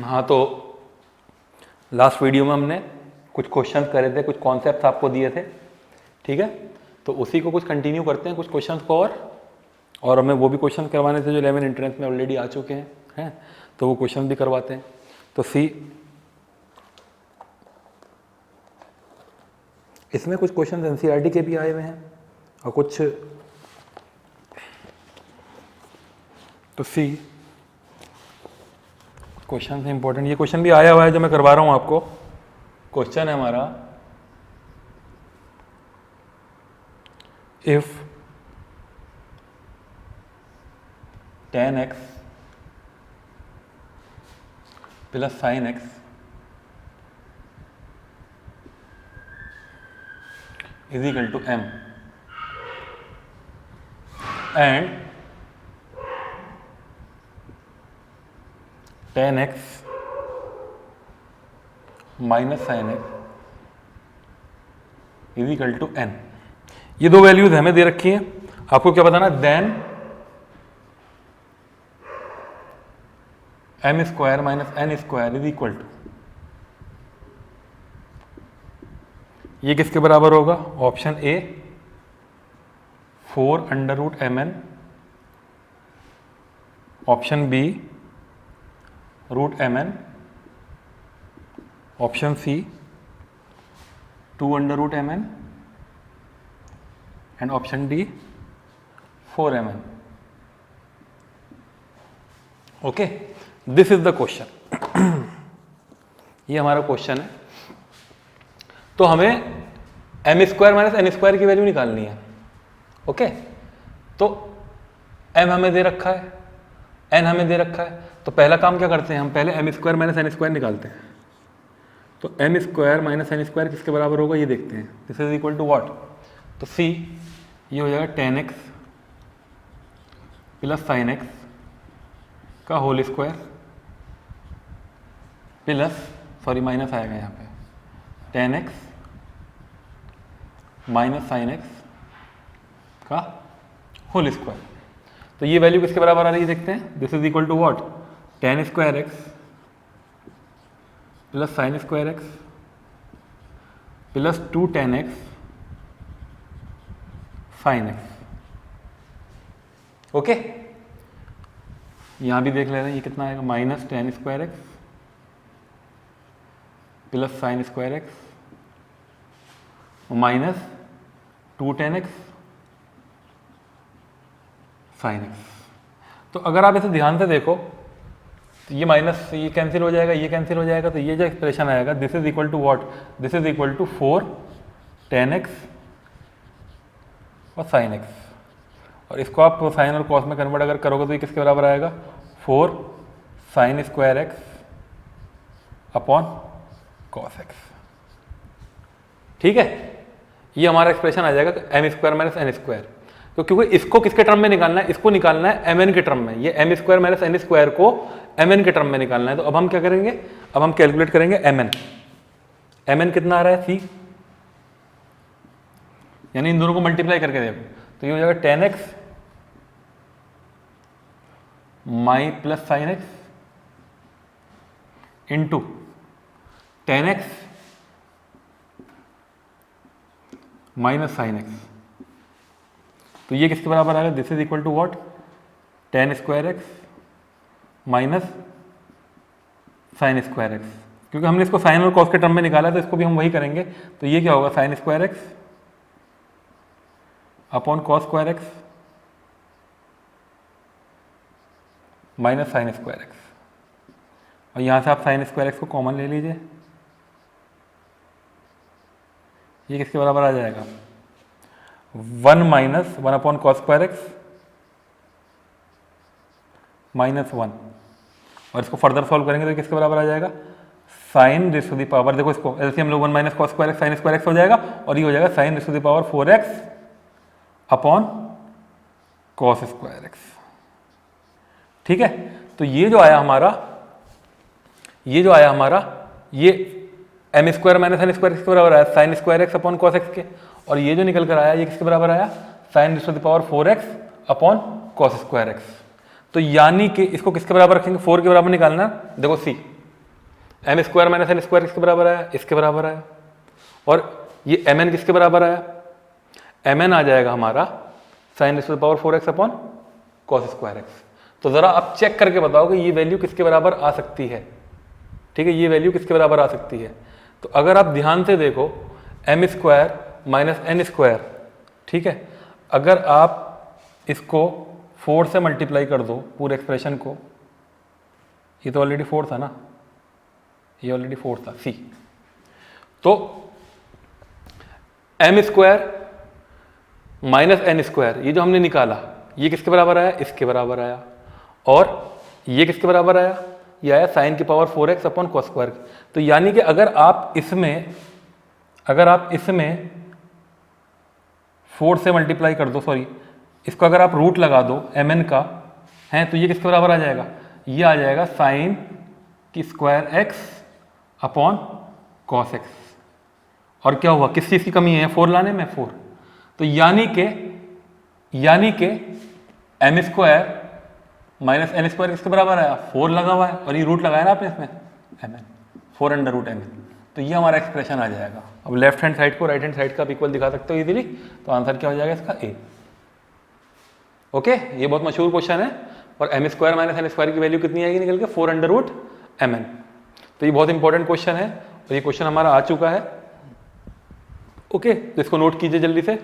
हाँ, तो last video में हमने कुछ क्वेश्चन करे थे, कुछ कॉन्सेप्ट्स आपको दिए थे, ठीक है। तो उसी को कुछ कंटिन्यू करते हैं, कुछ क्वेश्चन को और हमें वो भी क्वेश्चन करवाने थे जो 11 एंट्रेंस में ऑलरेडी आ चुके हैं, तो वो क्वेश्चन भी करवाते हैं। तो सी, इसमें कुछ क्वेश्चन एनसीईआरटी के भी आए हुए हैं और कुछ, तो सी क्वेश्चन है इंपॉर्टेंट। ये क्वेश्चन भी आया हुआ है जो मैं करवा रहा हूं आपको। क्वेश्चन है हमारा, if tan x plus sin x is equal to m and tan x minus sin x is equal to n। ये दो वैल्यूज हमें दे रखी हैं, आपको क्या बताना, then m square minus n square is equal to, ये किसके बराबर होगा, option A 4 under root mn, option B root mn, option C 2 under root mn and option D 4mn। Okay, this is the question. ये हमारा question है। तो हमें m square minus n square की वैल्यू निकालनी है। ओके, तो m हमें दे रखा है, n हमें दे रखा है, तो पहला काम क्या करते हैं, हम पहले m square minus n square निकालते हैं। तो m square minus n square किसके बराबर होगा ये देखते हैं। This is equal to what, तो c ये हो जाएगा tan x plus sin x का whole square plus, sorry minus आएगा यहाँ पे, tan x minus sin x का होल स्क्वायर। तो ये वैल्यू किसके बराबर आ रही है देखते हैं। This is equal to what, tan square x plus sin square x plus 2 tan x sin x। Okay, यहां भी देख ले रहे हैं ये कितना आएगा, minus tan square x plus sin square x minus 2 tan x sin x। तो अगर आप इसे ध्यान से देखो तो ये माइनस ये कैंसिल हो जाएगा, ये कैंसिल हो जाएगा, तो ये जो एक्सप्रेशन आएगा this is equal to what, this is equal to 4 tan x और sin x। और इसको आप साइन और कॉस में कन्वर्ट अगर करोगे तो ये किसके बराबर आएगा, 4 sin square x upon cos x। ठीक है, ये हमारा एक्सप्रेशन आ जाएगा m square minus n square. तो क्योंकि इसको किसके टर्म में निकालना है, इसको निकालना है mn के टर्म में, ये m square minus n square को mn के टर्म में निकालना है। तो अब हम क्या करेंगे, अब हम कैलकुलेट करेंगे mn कितना आ रहा है, c, यानी इन दोनों को मल्टीप्लाई करके देखो तो ये हो जाएगा tan x माई plus sine x into tan x minus sine x। तो ये किसके बराबर आ रहा है, this is equal to what, tan square x minus sine square x। क्योंकि हमने इसको साइन और कॉस के टर्म में निकाला है तो इसको भी हम वही करेंगे। तो ये क्या होगा, sign square x upon cos square x minus sine square x। और यहां से आप साइन स्क्वायर x को कॉमन ले लीजिए, ये किसके बराबर आ जाएगा, 1 minus 1 upon cos square x minus 1। और इसको फर्दर सॉल्व करेंगे तो किसके बराबर आ जाएगा, sine raise to the power, देखो इसको एलसीएम लोग 1 minus cos square x sine square x हो जाएगा, और ये हो जाएगा sine raise to the power 4x upon cos square x। ठीक है, तो ये जो आया हमारा ये m square minus n square किसके बराबर आया, sign square x upon cos x के। और ये जो निकल कर आया ये किसके बराबर आया, sine raise to the power 4x upon cos square x। तो यानी कि इसको किसके बराबर रखेंगे, 4 के बराबर निकालना, देखो सी m square minus N square किसके बराबर आया, इसके बराबर आया। और ये एम एन किसके बराबर आया, एम एन आ जाएगा हमारा sign to the power 4x upon cos square x. तो जरा आप चेक करके बताओ कि ये वैल्यू किसके बराबर आ सकती है। ठीक है, ये वैल्यू किसके बराबर आ सकती है। तो अगर आप ध्यान से देखो m square minus N square, ठीक है, अगर आप इसको 4 से मल्टीप्लाई कर दो पूरे एक्सप्रेशन को, ये तो ऑलरेडी 4 था ना, ये ऑलरेडी 4 था सी, तो m square minus N square ये जो हमने निकाला ये किसके बराबर आया, इसके बराबर आया। और ये किसके बराबर आया, ये आया साइन की power 4x upon cos square. तो यानी कि अगर आप इसमें 4 से मल्टीप्लाई कर दो, सॉरी इसको अगर आप रूट लगा दो mn का है, तो ये किसके बराबर आ जाएगा, ये आ जाएगा साइन की square x upon cos x. और क्या हुआ, किस चीज़ की कमी है, 4 लाने में 4। तो यानी के M square minus N square किसके बराबर आया, 4 लगा हुआ है, और ये रूट लगाया ना आपने इसमें M N, 4 under root M N. तो ये हमारा एक्सप्रेशन आ जाएगा। अब लेफ्ट हैंड साइड को राइट हैंड साइड का इक्वल दिखा सकते हो इजीली, तो आंसर क्या हो जाएगा इसका ए। ओके, ये बहुत मशहूर क्वेश्चन है। और M square minus N square की वैल्यू कितनी आएगी निकल के, 4 अंडर रूट एम एन। तो ये बहुत इंपॉर्टेंट क्वेश्चन है और ये क्वेश्चन हमारा आ चुका है। ओके, तो इसको नोट कीजिए जल्दी से।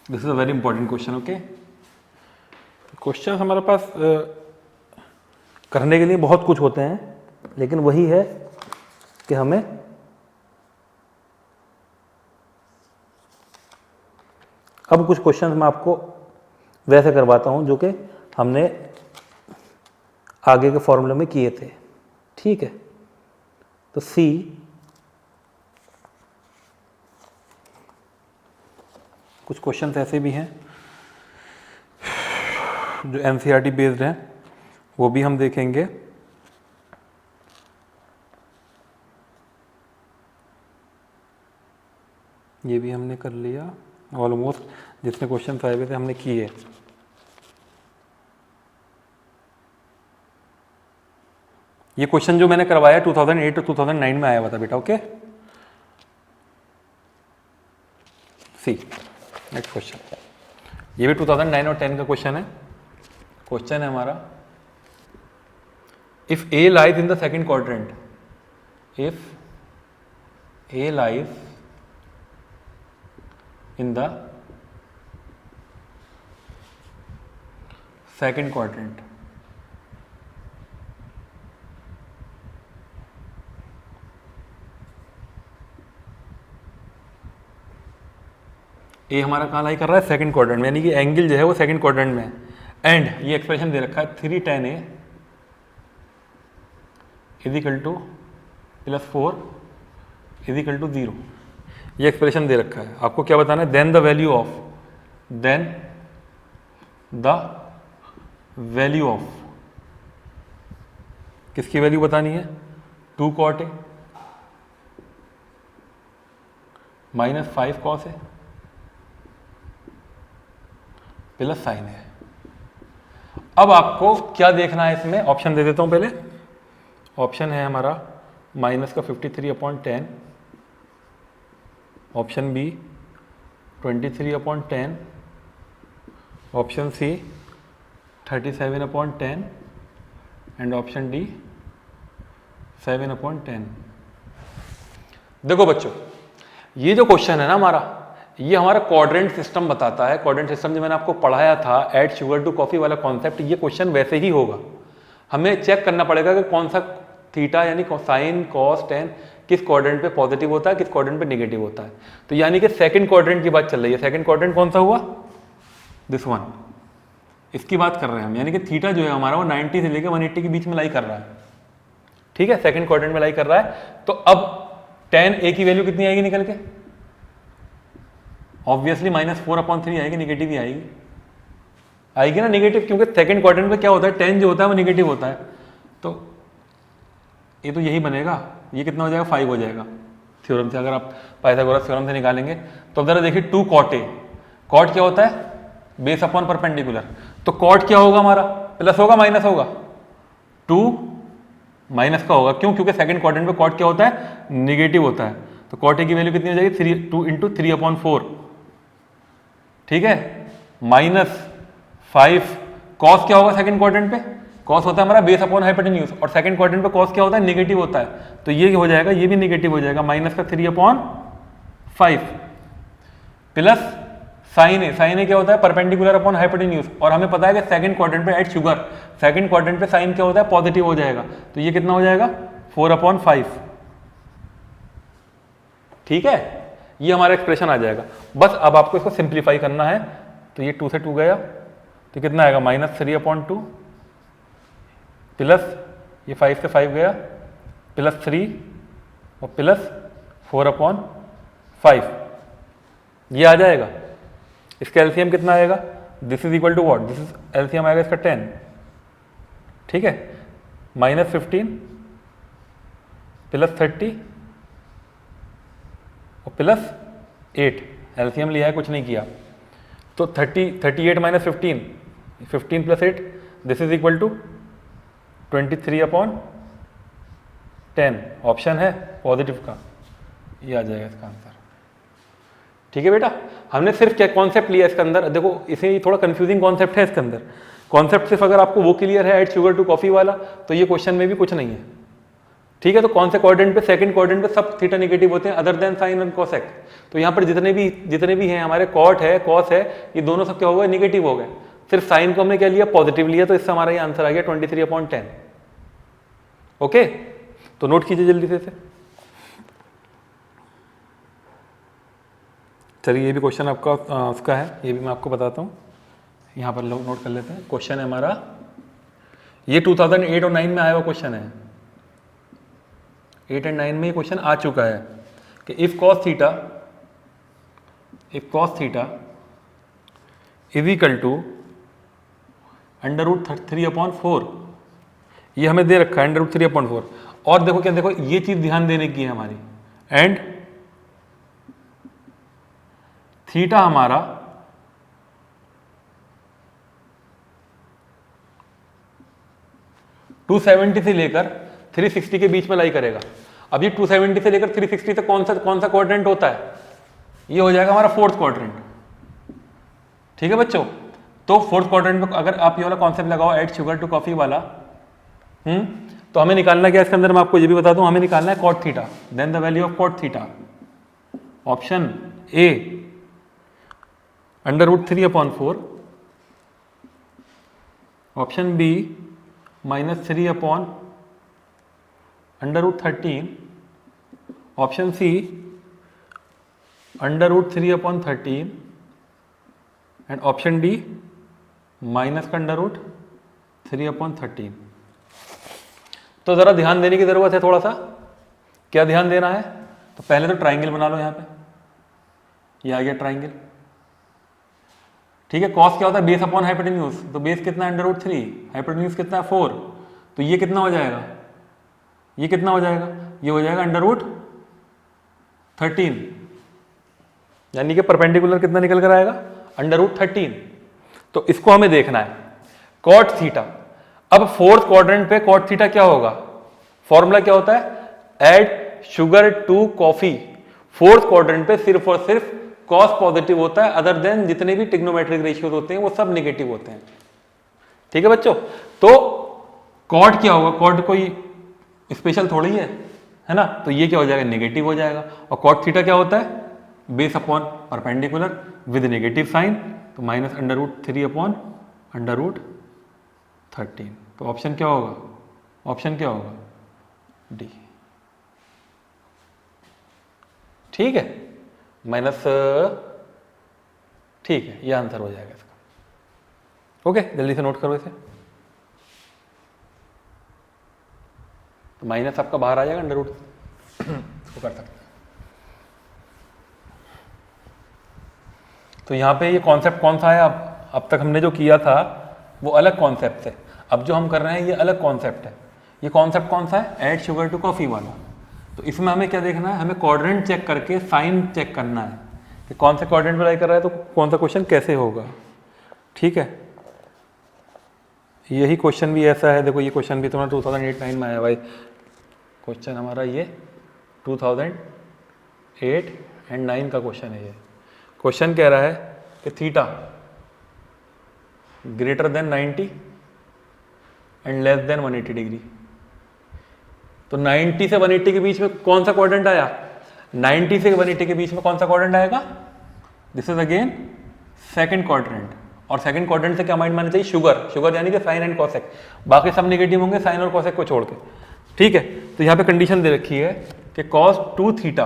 This is a very important question. Okay, question हमारे पास करने के लिए बहुत कुछ होते हैं, लेकिन वही है कि हमें अब कुछ क्वेश्चन मैं आपको वैसे करवाता हूं जो कि हमने आगे के फॉर्मूले में किए थे। ठीक है, तो सी कुछ क्वेश्चंस ऐसे भी हैं जो एनसीईआरटी बेस्ड हैं, वो भी हम देखेंगे। ये भी हमने कर लिया ऑलमोस्ट, जितने क्वेश्चन आए हुए थे हमने किए। ये क्वेश्चन जो मैंने करवाया 2008 और 2009 में आया हुआ था बेटा। ओके, सी नेक्स्ट क्वेश्चन, ये भी 2009 और 10 का क्वेश्चन है। क्वेश्चन है हमारा, if A lies in the second quadrant, if A lies in the second quadrant, A हमारा कहाँ लाई कर रहा है, सेकंड क्वाड्रेंट में, यानी कि एंगल जो है वो सेकंड क्वाड्रेंट में है। एंड ये एक्सप्रेशन दे रखा है 3 tan A is equal to +4 is equal to 0। ये एक्सप्रेशन दे रखा है, आपको क्या बताना है, देन द वैल्यू ऑफ किसकी वैल्यू बतानी है, 2 cot A minus 5 cos A plus sign है। अब आपको क्या देखना है इसमें, ऑप्शन दे देता हूं पहले। ऑप्शन है हमारा माइनस का 53/10, option B 23/10, option C 37/10 and option D 7/10। देखो बच्चों, ये जो क्वेश्चन है ना हमारा, ये हमारा क्वाड्रेंट सिस्टम बताता है। क्वाड्रेंट सिस्टम जो मैंने आपको पढ़ाया था, ऐड शुगर टू कॉफी वाला कॉन्सेप्ट, ये क्वेश्चन वैसे ही होगा। हमें चेक करना पड़ेगा कि कौन सा थीटा यानी साइन कॉस टेन किस क्वाड्रेंट पे पॉजिटिव होता है, किस क्वाड्रेंट पे नेगेटिव होता है। तो यानी कि सेकंड क्वाड्रेंट की बात चल रही है। सेकंड क्वाड्रेंट कौन सा हुआ, दिस वन, इसकी बात कर रहे हैं हम। यानी कि थीटा जो है हमारा वो 90 से लेकर 180 के बीच में लाई कर रहा है। ठीक है, सेकंड क्वाड्रेंट में लाई कर रहा है। तो अब tan A की वैल्यू कितनी आएगी निकल के, ऑब्वियसली -4/3 आएगी, नेगेटिव ही आएगी। आएगी ना नेगेटिव, क्योंकि सेकंड क्वाड्रेंट में क्या होता है, 10 जो होता है वो नेगेटिव होता है। तो ये तो यही बनेगा, ये कितना हो जाएगा 5 हो जाएगा थ्योरम से, अगर आप पाइथागोरस थ्योरम से निकालेंगे। तो अब जरा देखिए 2 कॉट ए, कॉट क्या होता है, बेस अपॉन परपेंडिकुलर। तो कॉट क्या होगा हमारा, प्लस होगा माइनस होगा, 2 माइनस का होगा, क्यों, क्योंकि सेकंड क्वाड्रेंट में कॉट क्या होता है, नेगेटिव होता है। तो कॉट ए की वैल्यू कितनी हो जाएगी, 2 इंटू 3/4, ठीक है, माइनस 5 कॉस क्या होगा सेकंड क्वाड्रेंट पे, कॉस होता है हमारा बेस अपॉन हाइपोटेन्यूज, और सेकंड क्वाड्रेंट पे कॉस क्या होता है, नेगेटिव होता है। तो ये हो जाएगा, ये भी नेगेटिव हो जाएगा, माइनस का 3/5 प्लस साइन ए, साइन ए क्या होता है, परपेंडिकुलर अपॉन हाइपोटेन्यूज, और हमें पता है कि सेकंड क्वाड्रेंट पे एट शुगर, सेकंड क्वाड्रेंट पे साइन क्या होता है, पॉजिटिव हो जाएगा। तो ये कितना हो जाएगा 4/5, ठीक है, ये हमारा एक्सप्रेशन आ जाएगा। बस अब आपको इसको सिंप्लीफाई करना है। तो ये 2 से 2 गया, तो कितना आएगा, -3/2 प्लस ये 5 से 5 गया, प्लस 3 और प्लस 4/5, ये आ जाएगा। इसका एलसीएम कितना आएगा, this is equal to what, this is LCM आएगा इसका 10, ठीक है, -15 प्लस 30 और प्लस 8, एलसीएम लिया है, कुछ नहीं किया। तो 38 minus 15 plus 8, this is equal to 23/10, option है पॉजिटिव का, ये आ जाएगा इसका आंसर। ठीक है बेटा, हमने सिर्फ क्या कॉन्सेप्ट लिया इसके अंदर, देखो इसे थोड़ा कंफ्यूजिंग कॉन्सेप्ट है इसके अंदर। कॉन्सेप्ट सिर्फ अगर आपको वो क्लियर है ऐड शुगर टू कॉफी वाला, तो ये क्वेश्चन में भी कुछ नहीं है, ठीक है। तो कौन से क्वाड्रेंट पे, सेकंड क्वाड्रेंट पे सब थीटा नेगेटिव होते हैं other than sine and cosec. तो यहाँ पर जितने भी हैं हमारे, कॉट है कॉस है, ये दोनों सब क्या हो गए, नेगेटिव हो गए। सिर्फ साइन को हमने क्या लिया, पॉजिटिव लिया, तो इससे हमारा ये आंसर आ गया 23/10। ओके, तो नोट कीजिए जल्दी से इसे। चलिए ये भी क्वेश्चन आपका उसका है, ये भी मैं आपको बताता हूँ, यहाँ पर लोग नोट कर लेते हैं। क्वेश्चन है हमारा, ये 2008 और 9 में आया हुआ क्वेश्चन है, 8 और 9 में ये क्वेश्चन आ चुका है कि if cos theta is equal to √3/4, ये हमें दे रखा है √3/4। और देखो क्या, देखो ये चीज ध्यान देने की है हमारी, एंड थीटा हमारा $270 से लेकर 360 के बीच में लाई करेगा। अब ये 270 से लेकर 360 तक कौन सा क्वाड्रेंट होता है, ये हो जाएगा हमारा फोर्थ क्वाड्रेंट, ठीक है बच्चों। तो फोर्थ क्वाड्रेंट में अगर आप ये वाला कॉन्सेप्ट लगाओ ऐड शुगर टू कॉफी वाला, तो हमें निकालना क्या इसके अंदर, मैं आपको ये भी बता दूं, हमें निकालना है cot theta, then the value of cot theta. Option A √3/4, option B -3/√13, option C √3/13 and option D -√3/13। तो जरा ध्यान देने की जरूरत है थोड़ा सा। क्या ध्यान देना है, तो पहले तो ट्राइंगल बना लो, यहाँ पे ये आ गया ट्राइंगल, ठीक है। कॉस क्या होता है, बेस अपॉन हाइपोटेन्यूज, तो बेस कितना है √3, हाइपोटेन्यूज कितना है 4, तो ये कितना हो जाएगा, ये कितना हो जाएगा, ये हो जाएगा √13, यानी कि परपेंडिकुलर कितना निकल कर आएगा, √13। तो इसको हमें देखना है कॉट थीटा। अब फोर्थ क्वाड्रेंट पे कॉट थीटा क्या होगा, फॉर्मूला क्या होता है, add sugar to coffee. Fourth quadrant पे सिर्फ और सिर्फ कॉस पॉजिटिव होता है, अदर देन जितने भी ट्रिग्नोमेट्रिक रेशियोज होते हैं वो सब नेगेटिव होते हैं, ठीक है बच्चों। तो कॉट क्या होगा, कॉट कोई स्पेशल थोड़ी है ना, तो ये क्या हो जाएगा, नेगेटिव हो जाएगा। और कॉट थीटा क्या होता है, base upon perpendicular with negative sine, तो -√3/√13। तो ऑप्शन क्या होगा, ऑप्शन क्या होगा, डी, ठीक है, माइनस, ठीक है, ये आंसर हो जाएगा इसका। ओके, जल्दी से नोट करो इसे। तो माइनस आपका बाहर आ जाएगा, √, इसको कर सकते हैं। तो यहाँ पे ये कॉन्सेप्ट कौन सा है, अब तक हमने जो किया था वो अलग कॉन्सेप्ट है, अब जो हम कर रहे हैं ये अलग कॉन्सेप्ट है। ये कॉन्सेप्ट कौन सा है? ऐड शुगर टू कॉफ़ी वाला। तो इसमें हमें क्या देखना है? हमें क्वाड्रेंट चेक करके साइन चेक करना है कि कौन से क्वाड्रेंट में लाई कर रहा है तो कौन सा क्वेश्चन कैसे होगा। ठीक है, यही क्वेश्चन भी ऐसा है, देखो ये क्वेश्चन भी तुम्हारा 2008-9 में आया भाई। क्वेश्चन हमारा ये 2008 एंड 9 का क्वेश्चन है। ये क्वेश्चन कह रहा है कि theta greater than 90 and less than 180 degree. तो 90 से 180 के बीच में कौन सा क्वाड्रेंट आया? 90 से 180 के बीच में कौन सा क्वाड्रेंट आएगा? This is again second quadrant. और सेकंड क्वाड्रेंट से क्या माइंड मानना चाहिए? शुगर, शुगर यानी कि साइन एंड कॉसेक, बाकी सब नेगेटिव होंगे साइन और कॉसेक को छोड़ के। ठीक है, तो यहां पे कंडीशन दे रखी है कि cos 2 थीटा,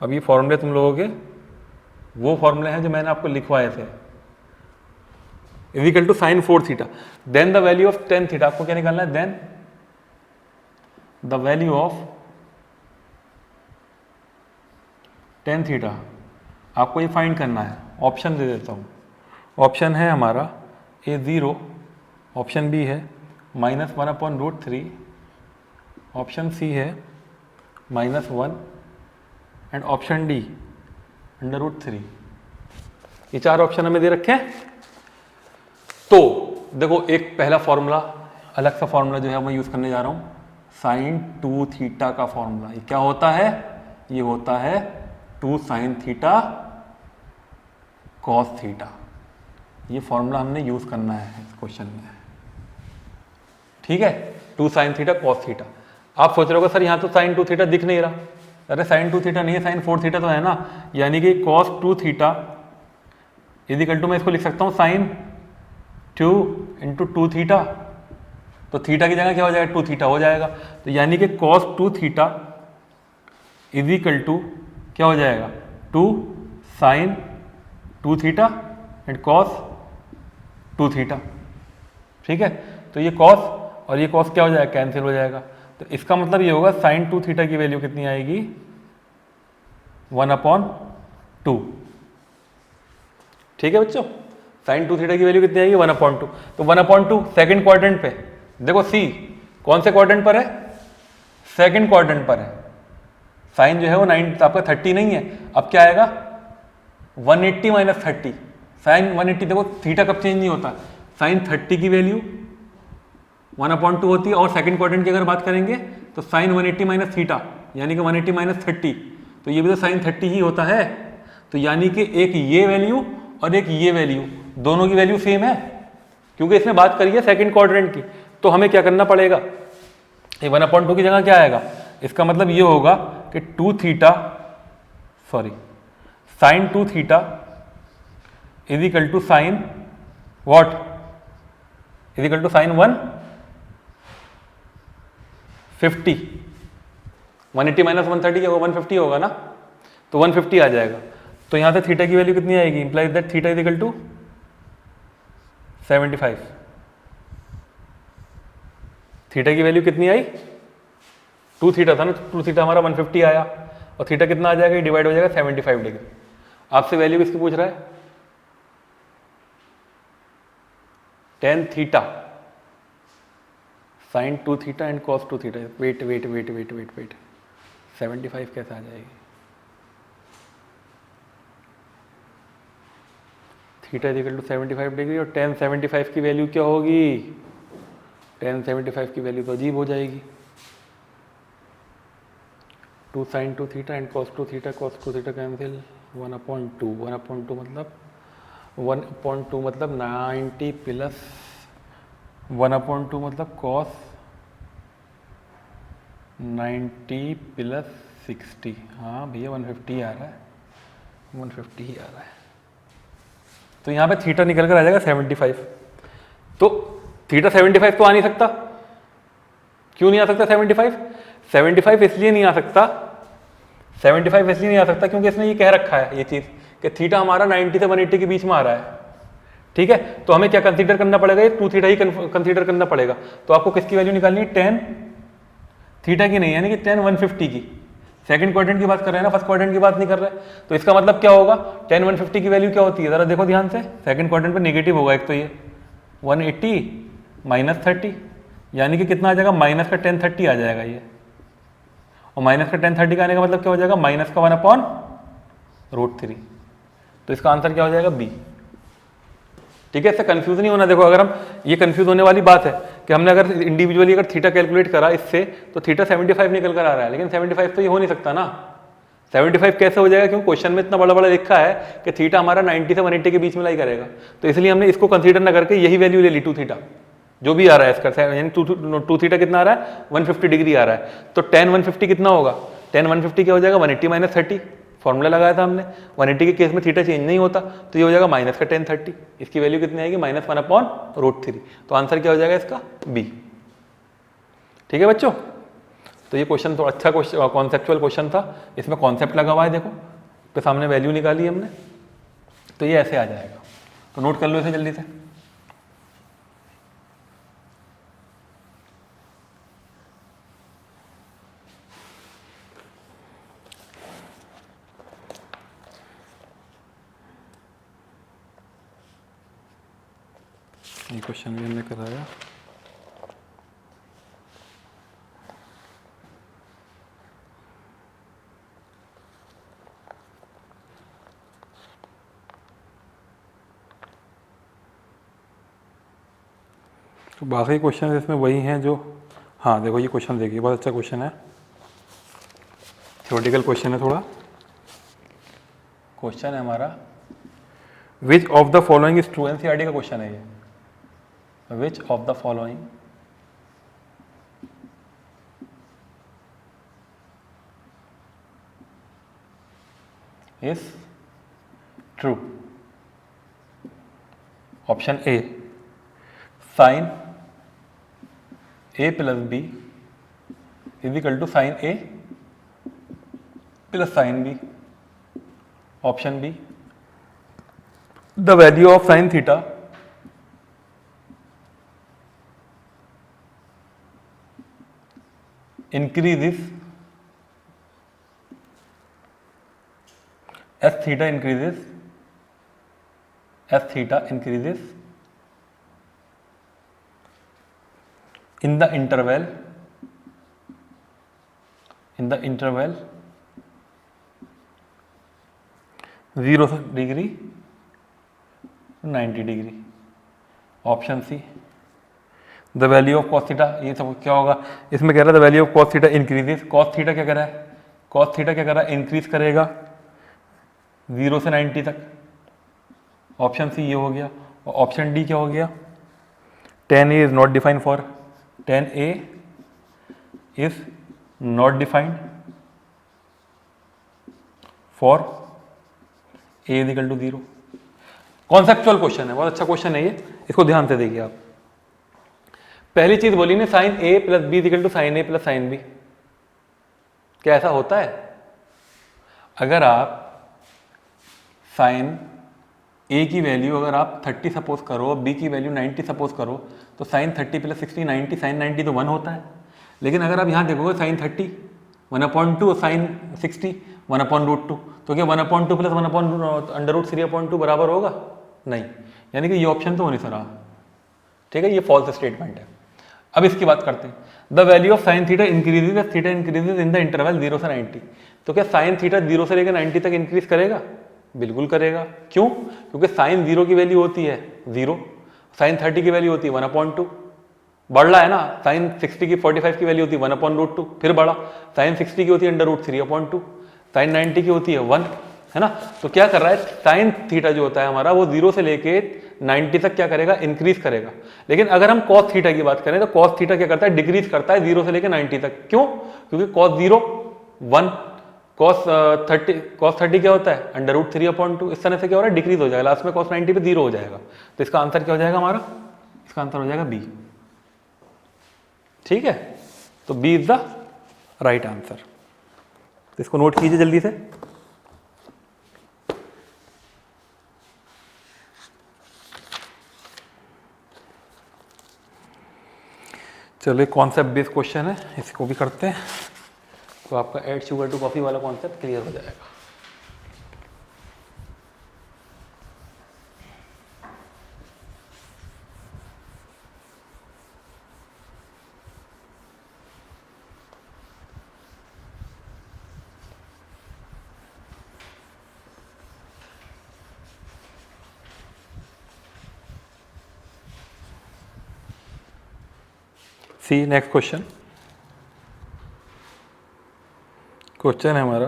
अब ये फॉर्मूले तुम लोगों के वो फॉर्मूले हैं जो मैंने आपको लिखवाए थे, is equal to sine 4 theta, then the value of tan theta. आपको क्या निकालना है? Then the value of tan theta आपको ये फाइंड करना है। ऑप्शन दे देता हूँ। ऑप्शन है हमारा A0, ऑप्शन बी है -1/√3, ऑप्शन सी है -1 एंड ऑप्शन डी √3। ये चार ऑप्शन हमें दे रखे हैं। तो देखो एक पहला फॉर्मूला, अलग सा फॉर्मूला जो है मैं यूज करने जा रहा हूँ, साइन 2 थीटा का फॉर्मूला। ये क्या होता है? ये होता है 2 साइन थीटा कॉस थीटा। ये फॉर्मूला हमने यूज करना है इस क्वेश्चन में। ठीक है, 2 साइन थीटा कॉस थीटा। आप सोच रहे हो सर यहाँ तो साइन 2 थीटा दिख नहीं रहा। अरे साइन 2 थीटा नहीं है, साइन 4 थीटा तो है ना, यानी कि cos 2 theta is equal to, मैं इसको लिख सकता हूँ साइन 2 इंटू 2 थीटा। तो थीटा की जगह क्या हो जाएगा? 2 थीटा हो जाएगा। तो यानी कि cos 2 theta is equal to क्या हो जाएगा? 2 sine 2 theta and cos 2 theta. ठीक है, तो ये कॉस और ये कॉस क्या हो जाएगा? कैंसिल हो जाएगा। तो इसका मतलब ये होगा साइन 2 थीटा की वैल्यू कितनी आएगी? 1/2। ठीक है बच्चों, साइन 2 थीटा की वैल्यू कितनी आएगी? 1/2। तो 1/2 सेकंड क्वाड्रेंट पे, देखो सी कौन से क्वाड्रेंट पर है? सेकंड क्वाड्रेंट पर है। साइन जो है वो 9 आपका 30 नहीं है, अब क्या आएगा? 180 - 30। साइन 180, देखो थीटा कब चेंज नहीं होता, साइन 30 की वैल्यू 1/2 होती है। और सेकंड क्वाड्रेंट की अगर बात करेंगे तो साइन 180 - थीटा यानी कि 180 - 30, तो ये भी तो साइन 30 ही होता है। तो यानी कि एक ये वैल्यू और एक ये वैल्यू, दोनों की वैल्यू सेम है, क्योंकि इसमें बात करिए सेकंड क्वाड्रेंट की। तो हमें क्या करना पड़ेगा? ये 1/2 की जगह क्या आएगा? इसका मतलब ये होगा कि 2 theta, sorry sine 2 theta is equal to sine what? Is equal to sine 150। 180 - 130 क्या होगा? 150 होगा ना, तो 150 आ जाएगा। तो यहां से थीटा की वैल्यू कितनी आएगी? Implies that theta is equal to 75। Theta की वैल्यू कितनी आई? 2 थीटा था ना, 2 थीटा हमारा 150 आया, और थीटा कितना आ जाएगा? ये डिवाइड हो जाएगा 75 डिग्री। आपसे वैल्यू किसकी पूछ रहा है? Tan theta sine 2 theta and cos 2 theta. Wait wait wait wait wait wait 75 कैसे आ जाएगी? थीटा इक्वल टू 75 डिग्री, और टेन 75 की वैल्यू क्या होगी? टेन 75 की वैल्यू तो अजीब हो जाएगी। 2 sine 2 theta and cos 2 theta, cos 2 theta cancel, 1/2। 1/2 मतलब 1/2 मतलब 90 प्लस 1/2 मतलब कॉस 90 प्लस 60। हाँ भैया 150 आ रहा है, 150 ही आ रहा है। तो यहाँ पे थीटा निकल कर आ जाएगा 75। तो थीटा 75 तो आ नहीं सकता। क्यों नहीं आ सकता 75? 75 इसलिए नहीं आ सकता, 75 इसलिए नहीं आ सकता क्योंकि इसने ये कह रखा है ये चीज़ कि थीटा हमारा 90 से 180 के बीच में आ रहा है। ठीक है, तो हमें क्या कंसीडर करना पड़ेगा? ये 2 थीटा ही कंसीडर करना पड़ेगा। तो आपको किसकी वैल्यू निकालनी है? टेन थीटा की नहीं, यानी कि टेन 150 की। सेकंड क्वाड्रेंट की बात कर रहे हैं ना, फर्स्ट क्वाड्रेंट की बात नहीं कर रहे। तो इसका मतलब क्या होगा, tan 150 की वैल्यू क्या होती है, जरा देखो ध्यान से, सेकंड क्वाड्रेंट पे नेगेटिव होगा एक, तो ये 180 माइनस 30, यानी कि कितना आ जाएगा, माइनस का tan 30 आ जाएगा ये, और माइनस का tan 30 का आने का मतलब क्या हो जाएगा, माइनस का 1/√3। तो इसका आंसर क्या हो जाएगा, बी। ठीक है, इससे कंफ्यूज नहीं होना। देखो अगर हम, ये कंफ्यूज होने वाली बात है कि हमने अगर इंडिविजुअली अगर थीटा कैलकुलेट करा इससे, तो थीटा 75 निकल कर आ रहा है, लेकिन 75 तो ये हो नहीं सकता ना। 75 कैसे हो जाएगा, क्योंकि क्वेश्चन में इतना बड़ा बड़ा लिखा है कि थीटा हमारा 90 से 180 के बीच में लाई करेगा, तो इसलिए हमने इसको कंसीडर ना करके यही वैल्यू ले ली 2 थीटा, जो भी आ रहा है इसका, यानी 2 थीटा कितना आ रहा है, 150 डिग्री आ रहा है। तो tan 150 कितना होगा, tan 150 क्या हो जाएगा, 180 माइनस 30, फॉर्मूला लगाया था हमने, 180 के केस में थीटा चेंज नहीं होता, तो ये हो जाएगा माइनस का tan 30, इसकी वैल्यू कितनी आएगी, -1/√3। तो आंसर क्या हो जाएगा इसका, बी। ठीक है बच्चों, तो ये क्वेश्चन थोड़ा अच्छा क्वेश्चन, कॉन्सेप्चुअल क्वेश्चन था, इसमें कॉन्सेप्ट लगा हुआ है, देखो तो सामने वैल्यू निकाली हमने, तो ये ऐसे आ जाएगा। तो नोट कर लो इसे जल्दी से। ये क्वेश्चन भी हमने कराया। तो बाकी क्वेश्चन इसमें वही हैं जो, हाँ देखो ये क्वेश्चन देखिए, बहुत अच्छा क्वेश्चन है, थ्योरेटिकल क्वेश्चन है थोड़ा। क्वेश्चन है हमारा, which of the following is true, NCERT का क्वेश्चन है ये, which of the following is true. Option A, sine a plus B is equal to sine A plus sine B. Option B, the value of sine theta increases as theta increases in the interval 0 degree 90 degree. Option C, the value of cos theta, ये सब क्या होगा, इसमें कह रहा है the value of cos theta increases, cos theta क्या कर रहा है, कॉस थीटा क्या कर रहा है, इंक्रीज करेगा 0 से 90 तक। ऑप्शन सी ये हो गया। और ऑप्शन डी क्या हो गया, tan a is not defined for, tan a is not defined for a is equal to 0। कॉन्सेप्चुअल क्वेश्चन है, बहुत अच्छा क्वेश्चन है ये, इसको ध्यान से देखिए आप। पहली चीज बोली ने, sine a plus B equal to sine a plus sine B. क्या ऐसा होता है, अगर आप साइन a की वैल्यू अगर आप 30 सपोज करो, b की वैल्यू 90 सपोज करो, तो साइन 30 प्लस 60 90, साइन 90 तो 1 होता है। लेकिन अगर आप यहाँ देखोगे साइन 30 1/2 और साइन 60 1/√2, तो क्या 1/2 प्लस 1/√3/2 बराबर होगा, नहीं, यानी कि ये ऑप्शन तो हो नहीं रहा। ठीक है, ये फॉल्स स्टेटमेंट है। अब इसकी बात करते हैं, the value of sine theta increases theta increases in the interval 0 से 90। तो क्या साइन थीटा 0 से लेकर 90 तक इंक्रीज करेगा, बिल्कुल करेगा। क्यों, क्योंकि साइन 0 की वैल्यू होती है 0, साइन 30 की वैल्यू होती है 1/2, बढ़ रहा है ना, साइन 60 की 45 की वैल्यू होती है 1/√2, फिर बढ़ा, साइन 60 की होती है √3/2, साइन 90 की होती है 1, है ना। तो क्या कर रहा है, साइन थीटा जो होता है हमारा वो 0 से लेके 90 तक क्या करेगा, इंक्रीज करेगा। लेकिन अगर हम कॉस थीटा की बात करें तो कॉस थीटा क्या करता है, डिक्रीज करता है 0 से लेकर 90 तक। क्यों, क्योंकि कॉस 0 1, कॉस 30 क्या होता है √3/2, इस तरह से क्या हो रहा है, डिक्रीज हो जाएगा, लास्ट में कॉस 90 पे 0 हो जाएगा। तो इसका आंसर क्या हो जाएगा हमारा, इसका आंसर हो जाएगा बी। ठीक है, तो B is the right answer. तो इसको नोट कीजिए जल्दी से। चलिए, कॉन्सेप्ट बेस्ड क्वेश्चन है, इसको भी करते हैं। तो आपका ऐड शुगर टू कॉफ़ी वाला कॉन्सेप्ट क्लियर हो जाएगा। See next question. क्वेश्चन है हमारा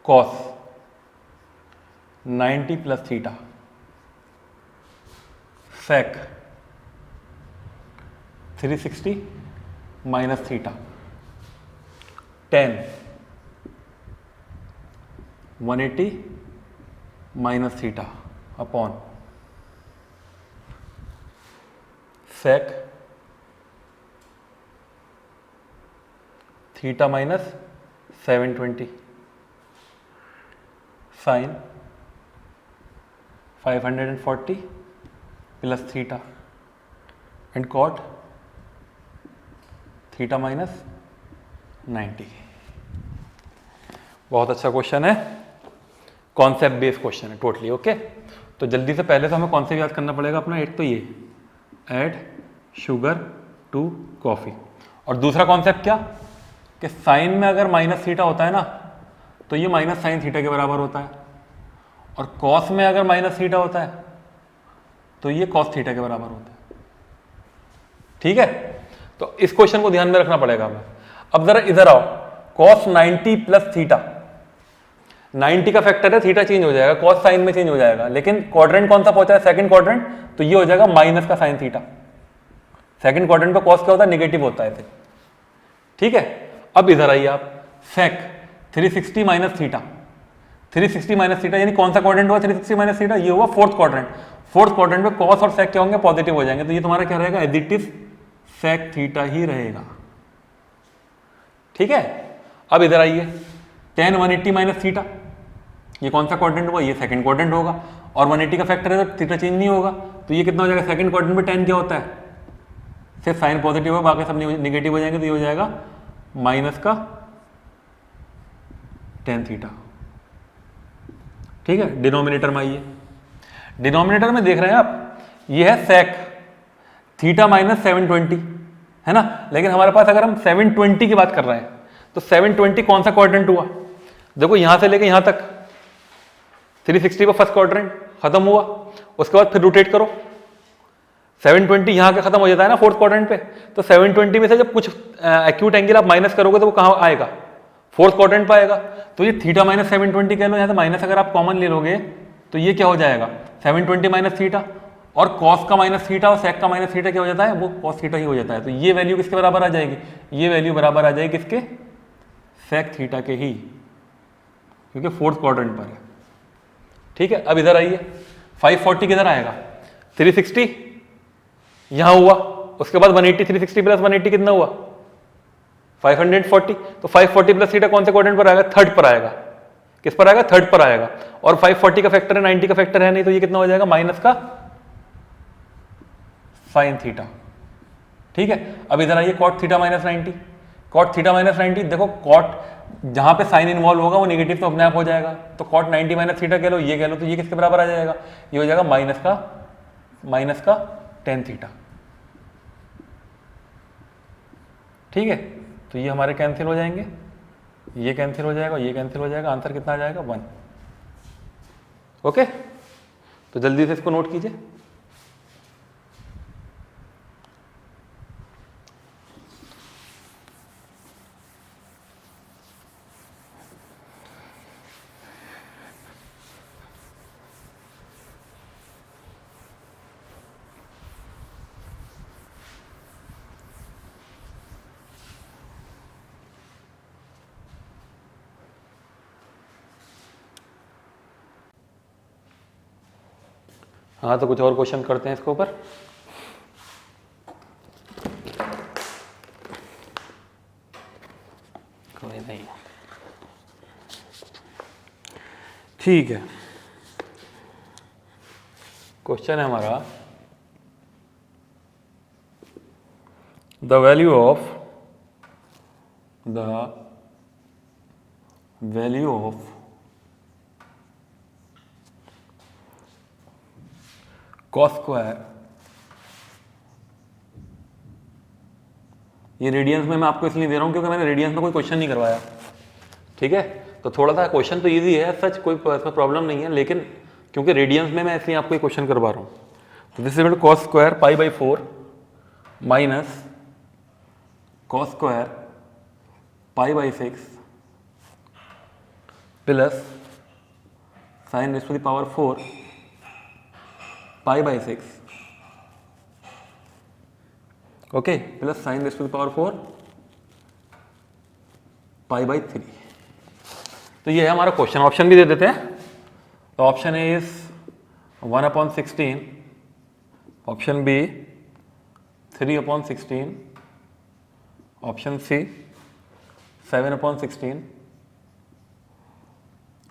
cos 90 plus theta sec 360 minus theta tan 180 minus theta upon sec theta minus 720 sine 540 plus theta and cot theta minus 90। बहुत अच्छा क्वेश्चन है, concept based question है totally. Okay, तो जल्दी से पहले तो हमें कॉन्सेप्ट याद करना पड़ेगा अपना। एक तो ये ऐड शुगर टू कॉफी, और दूसरा कॉन्सेप्ट क्या कि साइन में अगर माइनस थीटा होता है ना तो ये माइनस साइन थीटा के बराबर होता है, और कॉस में अगर माइनस थीटा होता है तो ये कॉस थीटा के बराबर होता है। ठीक है, तो इस क्वेश्चन को ध्यान में रखना पड़ेगा हमें। अब जरा इधर आओ, कॉस 90 प्लस थीटा, 90 का फैक्टर है, थीटा चेंज हो जाएगा, कॉस साइन में चेंज हो जाएगा, लेकिन क्वाड्रेंट कौन सा पहुंचा है, सेकंड क्वाड्रेंट, तो ये हो जाएगा माइनस का साइन थीटा। सेकंड क्वाड्रेंट पे कॉस क्या होता है, नेगेटिव होता है। ठीक है, अब इधर आइए आप, सेक 360 माइनस थीटा, 360 माइनस थीटा यानी कौन सा क्वाड्रेंट हुआ 360 माइनस थीटा, ये हुआ फोर्थ क्वाड्रेंट। फोर्थ क्वाड्रेंट में कॉस और सेक क्या होंगे, पॉजिटिव हो जाएंगे, तो ये तुम्हारा क्या रहेगा, as it is sec theta ही रहेगा। ठीक है, अब इधर आइए, tan 180 माइनस थीटा, ये कौन सा क्वाड्रेंट हुआ, ये सेकंड क्वाड्रेंट होगा, और 180 का फैक्टर है तो थीटा चेंज नहीं होगा, तो ये कितना हो जाएगा, सेकंड क्वाड्रेंट में tan क्या होता है, सिर्फ साइन पॉजिटिव है, बाकी सब निगेटिव हो जाएंगे, तो ये हो जाएगा माइनस का tan थीटा। ठीक है, डिनोमिनेटर में आइए, डिनोमिनेटर में देख रहे हैं आप, ये है सेक थीटा माइनस 720 है ना, लेकिन हमारे पास अगर हम 720 की बात कर रहे हैं तो 720 कौन सा क्वाड्रेंट हुआ, देखो यहां से लेके यहां तक 360 पर फर्स्ट क्वाड्रेंट खत्म हुआ, उसके बाद फिर रोटेट करो, 720 यहां का खत्म हो जाता है ना फोर्थ क्वाड्रेंट पे, तो 720 में से जब कुछ एक्यूट एंगल आप माइनस करोगे तो वो कहां आएगा, फोर्थ क्वाड्रेंट पर आएगा, तो ये थीटा माइनस 720 कह लो, यहां से माइनस अगर आप कॉमन ले लोगे तो ये क्या हो जाएगा, 720 माइनस थीटा, और कॉस का माइनस थीटा और सेक का माइनस थीटा क्या हो जाता है, वो कॉस थीटा ही हो जाता है, तो ये वैल्यू किसके बराबर आ जाएगी, ये वैल्यू बराबर आ जाएगी किसके, सेक थीटा के ही, क्योंकि फोर्थ क्वाड्रेंट पर है। ठीक है, अब इधर आइए, 540 किधर आएगा, 360 यहां हुआ, उसके बाद 180, 360 प्लस 180 कितना हुआ, 540, तो 540 प्लस थीटा कौन से क्वाड्रेंट पर आएगा, थर्ड पर आएगा, किस पर आएगा, थर्ड पर आएगा, और 540 का फैक्टर है, 90 का फैक्टर है नहीं, तो ये कितना हो जाएगा, माइनस का साइन थीटा। ठीक है, अब इधर आइए, cot theta minus 90, cot theta minus 90, देखो कॉट जहां पे साइन इन्वॉल्व होगा वो नेगेटिव तो अपने आप हो जाएगा, तो कॉट 90 माइनस थीटा कह लो, तो ये किसके बराबर आ जाएगा, ये हो जाएगा माइनस का tan थीटा। ठीक है, तो ये हमारे कैंसिल हो जाएंगे, ये कैंसिल हो जाएगा, ये कैंसिल हो जाएगा, आंसर कितना आ जाएगा, 1। ओके, तो जल्दी से इसको नोट कीजिए। हाँ, तो कुछ और क्वेश्चन करते हैं इसके ऊपर। कोई नहीं, ठीक है, क्वेश्चन है हमारा, the value of the value of cos square, ये रेडियंस में मैं आपको इसलिए दे रहा हूं क्योंकि मैंने रेडियंस में कोई क्वेश्चन नहीं करवाया, ठीक है। तो थोड़ा सा क्वेश्चन तो इजी है, सच कोई इसमें प्रॉब्लम नहीं है, लेकिन क्योंकि रेडियंस में मैं इसलिए आपको ये क्वेश्चन करवा रहा हूं। तो this is cos square pi by 4 minus cos square pi by 6 plus sine raise to the power 4 pi by 6, okay, plus sine raise to the power 4 pi by 3। तो ये है हमारा क्वेश्चन। ऑप्शन भी दे देते हैं। तो option A is 1/16, option B 3/16, option C 7/16,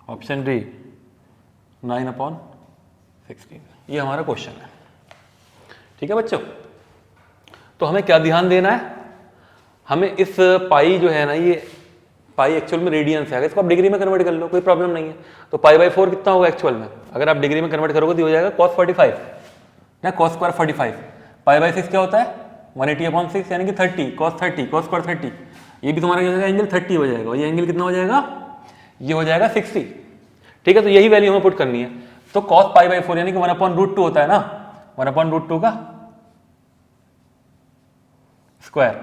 option D 9/16। ये हमारा क्वेश्चन है, ठीक है बच्चों। तो हमें क्या ध्यान देना है, हमें इस पाई जो है ना, ये पाई एक्चुअल में रेडियंस है, अगर इसको आप डिग्री में कन्वर्ट कर लो कोई प्रॉब्लम नहीं है। तो पाई बाई 4 कितना होगा एक्चुअल में, अगर आप डिग्री में कन्वर्ट करोगे तो हो जाएगा cos 45 ना, cos स्क्वायर 45। पाई बाई 6 क्या होता है 180/6 यानी कि 30, cos 30, cos स्क्वायर 30। ये भी तुम्हारा क्या हो जाएगा, एंगल 30 हो जाएगा, और ये एंगल कितना हो जाएगा, ये हो जाएगा 60, ठीक है। तो यही वैल्यू हमें पुट करनी है। तो cos पाई बाई 4 यानी कि 1/√2 होता है ना, 1/√2 का स्क्वायर,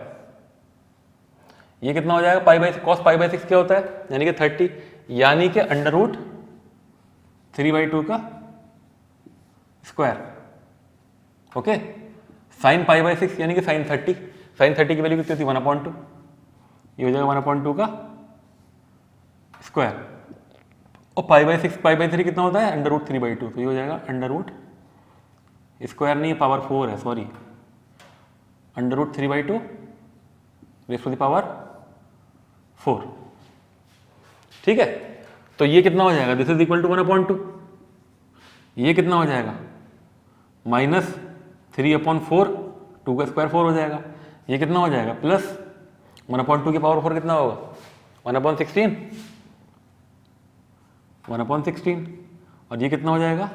ये कितना हो जाएगा pi by cos pi by 6 क्या होता है यानी कि 30, यानी कि √3/2 का square, okay. Sine pi by 6 यानी कि साइन 30, साइन 30 की वैल्यू कितनी होती है 1/2, ये हो जाएगा 1/2 का स्क्वायर। और पाई बाई 6 पाई बाई 3 कितना होता है √3/2, तो ये हो जाएगा अंडर स्क्वायर नहीं पावर 4 है, sorry, √3/2 raise to the power 4, ठीक है। तो ये कितना हो जाएगा, दिस इज इक्वल टू 1/2, ये कितना हो जाएगा -3/4, 2 का स्क्वायर 4 हो जाएगा, ये कितना हो जाएगा प्लस 1/2 की पावर 4 कितना होगा 1/16, 1/16, और ये कितना हो जाएगा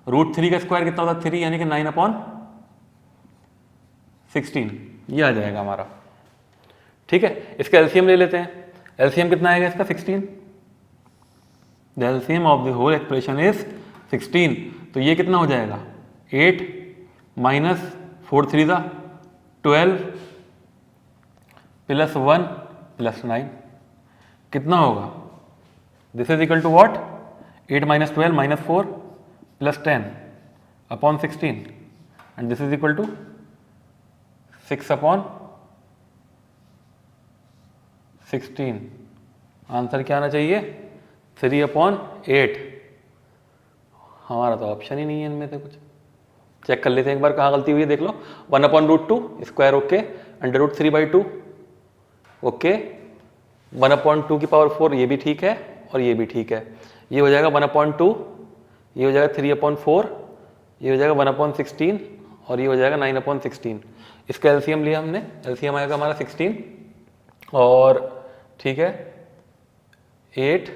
√3 का स्क्वायर कितना होता है 3, यानी कि 9/16, ये आ जाएगा हमारा, ठीक है। इसका एलसीएम ले लेते हैं। एलसीएम कितना आएगा इसका 16, the LCM of the whole expression is 16। तो ये कितना हो जाएगा 8 माइनस 4 3 12 प्लस 1 प्लस 9 कितना होगा, this is equal to what 8 minus 12 minus 4 plus 10/16 and this is equal to 6/16। Answer क्या आना चाहिए 3/8। हमारा तो ऑप्शन ही नहीं है इनमें से कुछ। चेक कर लेते हैं एक बार कहाँ गलती हुई है, देख लो। 1/√2 स्क्वायर ओके, √3/2 ओके, 1/2 की पावर 4 ये भी ठीक है और ये भी ठीक है। ये हो जाएगा 1/2, ये हो जाएगा 3/4, ये हो जाएगा 1/16 और ये हो जाएगा 9/16। इसका एलसीएम लिया हमने, एलसीएम आएगा हमारा 16 और ठीक है 8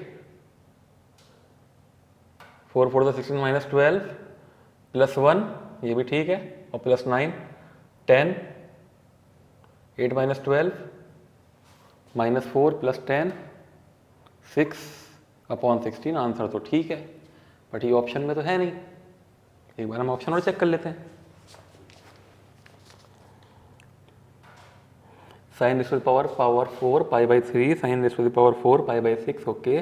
4 4 16 माइनस 12 प्लस 1 ये भी ठीक है और plus 9 10 8 minus 12 minus 4 plus 10 6/16। Answer तो ठीक है बट ये ऑप्शन में तो है नहीं। एक बार हम ऑप्शन और चेक कर लेते हैं। Sine raise to the power 4 pi by 3, sine raise to the power 4 pi by 6 okay,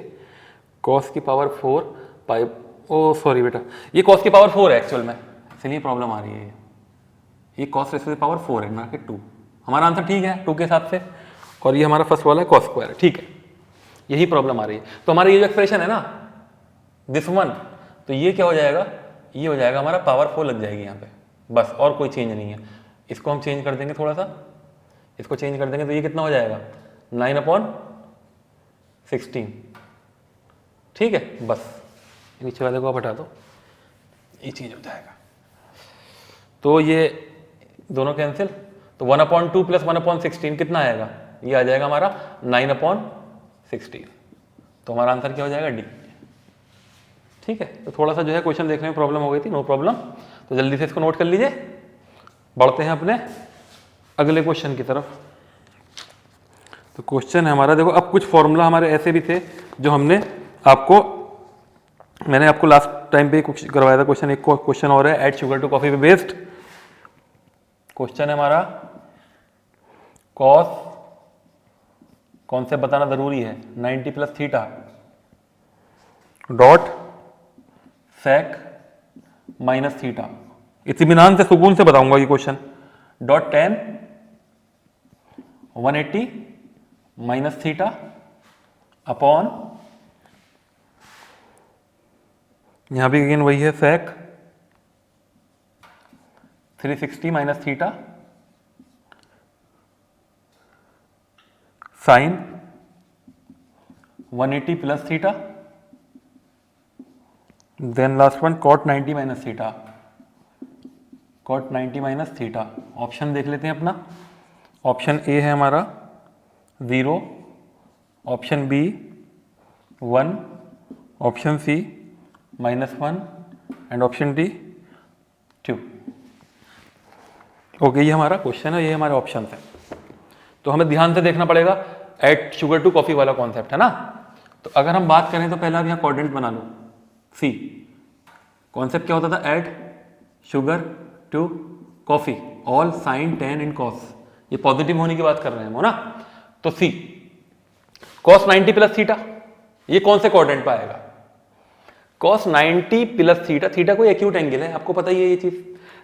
cos की पावर 4 पाई, ओ सॉरी बेटा ये कॉस की पावर 4 है एक्चुअल में, इसलिए प्रॉब्लम आ रही है। ये cos raise to the power 4 है ना कि 2। हमारा आंसर ठीक है 2 के हिसाब से, और ये हमारा फर्स्ट वाला है कॉस स्क्वायर है, ठीक है। यही प्रॉब्लम आ रही है। तो हमारा ये जो एक्सप्रेशन है ना दिस वन, तो ये क्या हो जाएगा, ये हो जाएगा हमारा पावर 4 लग जाएगी यहाँ पे, बस और कोई चेंज नहीं है। इसको हम चेंज कर देंगे थोड़ा सा, इसको चेंज कर देंगे तो ये कितना हो जाएगा 9/16, ठीक है। बस नीचे वाले को आप हटा दो, ये चेंज हो जाएगा। तो ये दोनों कैंसिल, तो 1/2 प्लस 1/16 कितना आएगा ये आ जाएगा हमारा 9/16। तो हमारा आंसर क्या हो जाएगा? डी। ठीक है, तो थोड़ा सा जो है क्वेश्चन देखने में प्रॉब्लम हो गई थी, नो प्रॉब्लम। तो जल्दी से इसको नोट कर लीजिए, बढ़ते हैं अपने अगले क्वेश्चन की तरफ। तो क्वेश्चन है हमारा, देखो अब कुछ फॉर्मूला हमारे ऐसे भी थे जो मैंने आपको लास्ट टाइम पे कुछ करवाया था क्वेश्चन। एक क्वेश्चन और है, ऐड शुगर टू कॉफी पे बेस्ड क्वेश्चन है हमारा। कॉस कॉन्सेप्ट बताना जरूरी है, 90 + थीटा डॉट सेक माइनस थीटा। इत्मीनान से सुकून से बताऊंगा ये क्वेश्चन। Dot tan 180 minus theta upon, यहां भी अगेन वही है, सेक 360 माइनस थीटा साइन 180 + थीटा, then last one cot 90 minus theta, cot 90 minus theta. Option देख लेते हैं अपना। ऑप्शन ए है हमारा 0, option B 1, option C -1 and option D 2। Okay, ये हमारा क्वेश्चन है, ये हमारे ऑप्शन है। तो हमें ध्यान से देखना पड़ेगा, ऐड शुगर टू कॉफी वाला कॉन्सेप्ट है ना। तो अगर हम बात करें तो पहला अब यहाँ कोऑर्डिनेट बना लो, सी। कॉन्सेप्ट क्या होता था? Add sugar to coffee, all sine tan in cos. ये पॉजिटिव होने की बात कर रहे हैं हम ना। तो सी cos 90 + थीटा, ये कौन से कोऑर्डिनेट पे आएगा? cos 90 + थीटा, थीटा कोई एक्यूट एंगल है, आपको पता ही है ये चीज।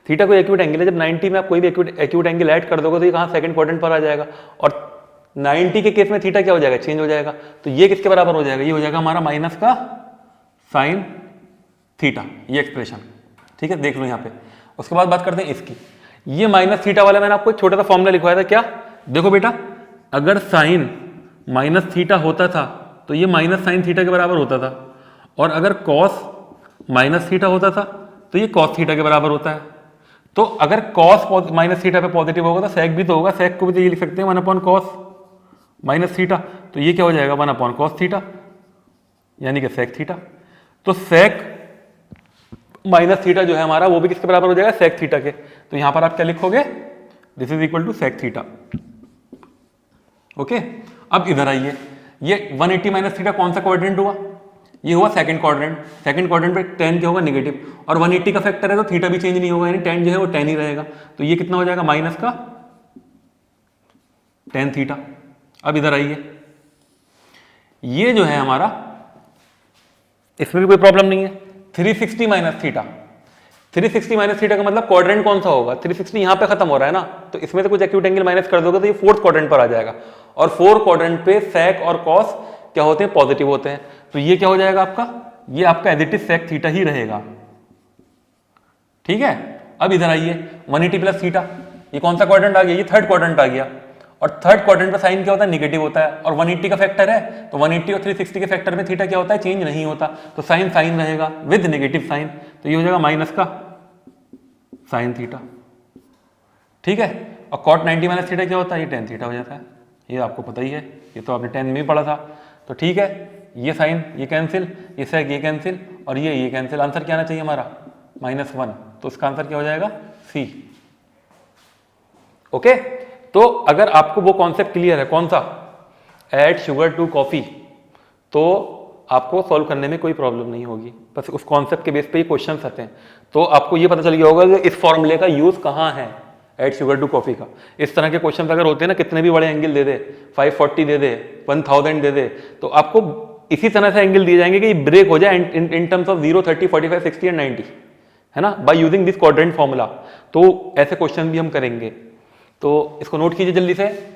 थीटा कोई एक्यूट एंगल है, जब 90 में आप कोई भी एक्यूट एंगल ऐड कर दोगे तो ये कहाँ सेकंड क्वाड्रेंट पर आ जाएगा। और 90 के केस में थीटा क्या हो जाएगा? चेंज हो जाएगा। तो ये किसके बराबर हो जाएगा? ये हो जाएगा हमारा माइनस का साइन थीटा, ये एक्सप्रेशन। ठीक है, देख लो यहाँ पे। उसके बाद बात करते हैं इसकी। ये माइनस थीटा वाला मैंने आपको एक छोटा सा फॉर्मूला लिखवाया था, क्या? देखो बेटा, अगर साइन माइनस थीटा होता था तो ये माइनस साइन थीटा के बराबर होता था, और अगर कॉस माइनस थीटा होता था तो ये कॉस थीटा के बराबर होता है। तो अगर कॉस माइनस थीटा पे पॉजिटिव होगा तो सेक भी तो होगा। सेक को भी तो ये लिख सकते हैं 1/cos माइनस थीटा। तो ये क्या हो जाएगा? 1/cos थीटा, यानी कि सेक थीटा। तो सेक माइनस थीटा जो है हमारा, वो भी किसके बराबर हो जाएगा? सेक थीटा के। तो यहां पर आप क्या लिखोगे? This is equal to sec theta. Okay, अब इधर आइए, ये 180 माइनस थीटा कौन सा क्वाड्रेंट हुआ? ये हुआ सेकंड क्वाड्रेंट। सेकंड क्वाड्रेंट पे tan क्या होगा? नेगेटिव। और 180 का फैक्टर है तो थीटा भी चेंज नहीं होगा, यानी tan जो है वो tan ही रहेगा। तो ये कितना हो जाएगा? माइनस का tan थीटा। अब इधर आइए, ये जो है हमारा, इसमें भी कोई प्रॉब्लम नहीं है। 360 माइनस थीटा, 360 माइनस थीटा का मतलब क्वाड्रेंट कौन सा होगा? 360 यहां पे खत्म हो रहा है ना, तो इसमें से कुछ एक्यूट एंगल माइनस कर दोगे तो ये फोर्थ क्वाड्रेंट पर आ जाएगा। और फोर्थ क्वाड्रेंट पे सेक और कॉस क्या होते हैं? पॉजिटिव होते हैं। तो ये क्या हो जाएगा आपका? ये आपका as it is sec theta ही रहेगा। ठीक है, अब इधर आइए, 180 + थीटा, ये कौन सा क्वाड्रेंट आ गया? ये थर्ड क्वाड्रेंट आ गया। और थर्ड क्वाड्रेंट पे साइन क्या होता है? नेगेटिव होता है। और 180 का फैक्टर है, तो 180 और 360 के फैक्टर में थीटा क्या होता है? चेंज नहीं होता। तो साइन साइन रहेगा विद नेगेटिव साइन। तो ये हो जाएगा माइनस का साइन थीटा। ठीक है, और cot 90 माइनस थीटा क्या होता है? ये tan थीटा हो जाता है। ये आपको पता ही है, ये तो आपने 10 में ही पढ़ा था। तो ठीक है, ये साइन ये कैंसिल, ये सेक ये कैंसिल, और ये कैंसिल। आंसर क्या आना चाहिए हमारा? -1। तो इसका आंसर क्या हो जाएगा? सी। ओके, तो अगर आपको वो कॉन्सेप्ट क्लियर है, कौन सा? ऐड शुगर टू कॉफी, तो आपको सॉल्व करने में कोई प्रॉब्लम नहीं होगी। बस उस कॉन्सेप्ट के बेस पे ही क्वेश्चंस आते हैं। तो आपको ये पता चल गया होगा कि इस फॉर्मूले का यूज कहाँ है, ऐड शुगर टू कॉफी का। इस तरह के क्वेश्चंस अगर होते हैं ना, कितने भी बड़े एंगल दे दे, 540 दे दे, 1000 दे दे, तो आपको इसी तरह से एंगल दिए जाएंगे कि ब्रेक हो जाए इन टर्म्स ऑफ 0, 30, 45, 60 एंड 90, है ना, by using this quadrant formula. तो ऐसे क्वेश्चन भी हम करेंगे। तो इसको नोट कीजिए जल्दी से।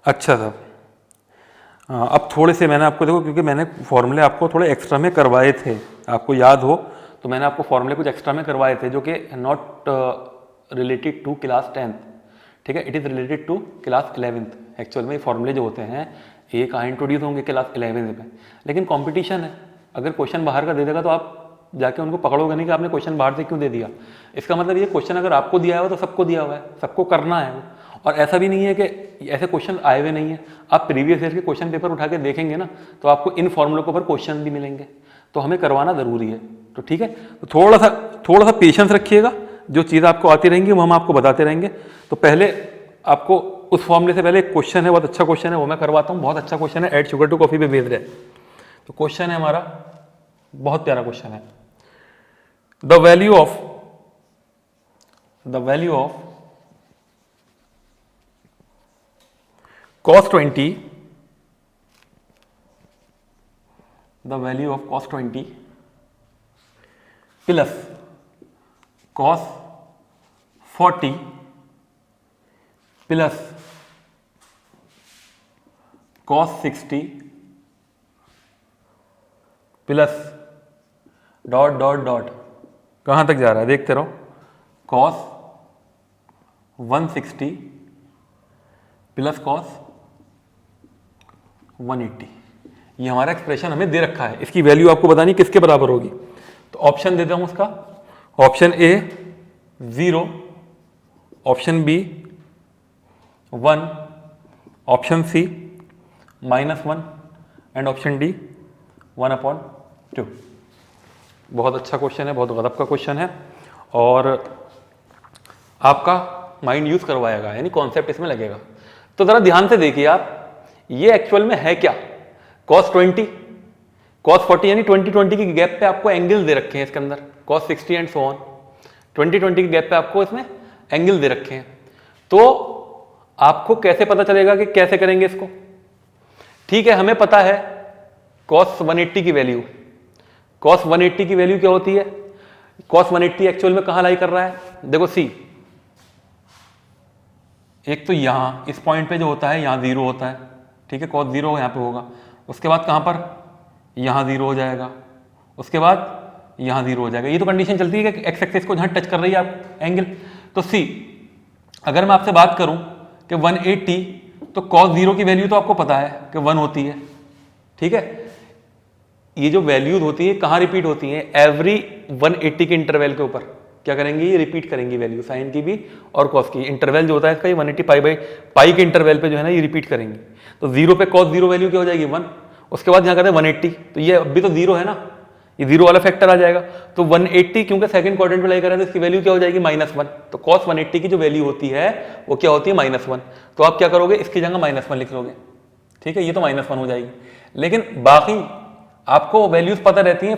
अच्छा साहब, अब थोड़े से मैंने आपको, देखो क्योंकि मैंने फॉर्मूले आपको थोड़े एक्स्ट्रा में करवाए थे, आपको याद हो तो मैंने आपको फॉर्मूले कुछ एक्स्ट्रा में करवाए थे जो कि not related to class 10th, ठीक है, it is related to class 11th। Actual में फॉर्मूले जो होते हैं ये कहाँ इंट्रोड्यूस होंगे, क्लास 11th में। लेकिन कंपटीशन है, अगर क्वेश्चन बाहर का दे देगा तो आप जाके उनको पकड़ोगे नहीं कि आपने क्वेश्चन बाहर से क्यों दे दिया। इसका मतलब ये क्वेश्चन अगर आपको दिया हुआ तो सबको दिया हुआ है, सबको करना है वो। और ऐसा भी नहीं है कि ऐसे क्वेश्चन आए हुए नहीं है, आप प्रीवियस ईयर के क्वेश्चन पेपर उठा के देखेंगे ना तो आपको इन फॉर्मूलों के ऊपर क्वेश्चन भी मिलेंगे, तो हमें करवाना ज़रूरी है। तो ठीक है, तो थोड़ा सा पेशेंस रखिएगा, जो चीज़ आपको आती रहेंगी वो हम आपको बताते रहेंगे। तो पहले आपको उस फॉर्मूले से पहले एक क्वेश्चन है, बहुत अच्छा क्वेश्चन है, वो मैं करवाता हूँ। बहुत अच्छा क्वेश्चन है, ऐड शुगर टू कॉफ़ी पे बेस्ड है। तो क्वेश्चन है हमारा, बहुत प्यारा क्वेश्चन है। The value of cos 20, the value of cos 20 plus cos 40 plus cos 60 plus dot dot dot, कहाँ तक जा रहा है देखते रहो, cos 160 प्लस cos 180। ये हमारा एक्सप्रेशन हमें दे रखा है, इसकी वैल्यू आपको बतानी किसके बराबर होगी। तो ऑप्शन देता हूं उसका, option A 0, option B 1, option C -1 and option D 1/2। बहुत अच्छा क्वेश्चन है, बहुत गजब का क्वेश्चन है और आपका माइंड यूज करवाएगा, यानी कॉन्सेप्ट इसमें लगेगा। तो जरा ध्यान से देखिए आप, ये एक्चुअल में है क्या, cos 20 cos 40 यानी 20 की गैप पे आपको एंगल दे रखे हैं इसके अंदर, cos 60 एंड सो ऑन। 20 की गैप पे आपको इसमें एंगल दे रखे हैं। तो आपको कैसे पता चलेगा कि कैसे करेंगे इसको। ठीक है, हमें पता है cos 180 की वैल्यू, cos 180 की वैल्यू क्या होती है, cos 180 एक्चुअल में कहां लाई कर रहा है, देखो सी, एक तो यहां इस पॉइंट पे जो होता है यहां 0 होता है, ठीक है, cos 0 यहां पे होगा, उसके बाद कहां पर, यहां 0 हो जाएगा, उसके बाद यहां 0 हो जाएगा। ये तो कंडीशन चलती है कि एक्स एक्सिस को जहां टच कर रही है आप एंगल। तो सी, अगर मैं आपसे बात करूं कि 180, तो cos 0 की वैल्यू तो आपको पता है कि 1 होती है, ठीक है। ये जो वैल्यूज होती है कहां रिपीट होती है, एवरी 180 के इंटरवल के ऊपर क्या करेंगे, ये रिपीट करेंगी वैल्यू, साइन की भी और कॉस की। इंटरवल जो होता है इसका ये 180 पाई के इंटरवल पे जो है ना ये रिपीट करेंगे। तो 0 पे cos 0 वैल्यू क्या हो जाएगी 1, उसके बाद यहाँ कहते हैं 180, तो ये अभी तो 0 है ना, ये 0 वाला फैक्टर आ जाएगा। तो 180 क्योंकि सेकंड क्वाड्रेंट में लाई कर रहे हैं तो इसकी वैल्यू क्या हो जाएगी -1। तो cos 180 की जो वैल्यू होती है वो क्या होती है -1। तो आप क्या करोगे, इसकी जगह -1 लिख लोगे, ठीक है, ये तो -1 हो जाएगी। लेकिन बाकी आपको वैल्यूज पता रहती हैं,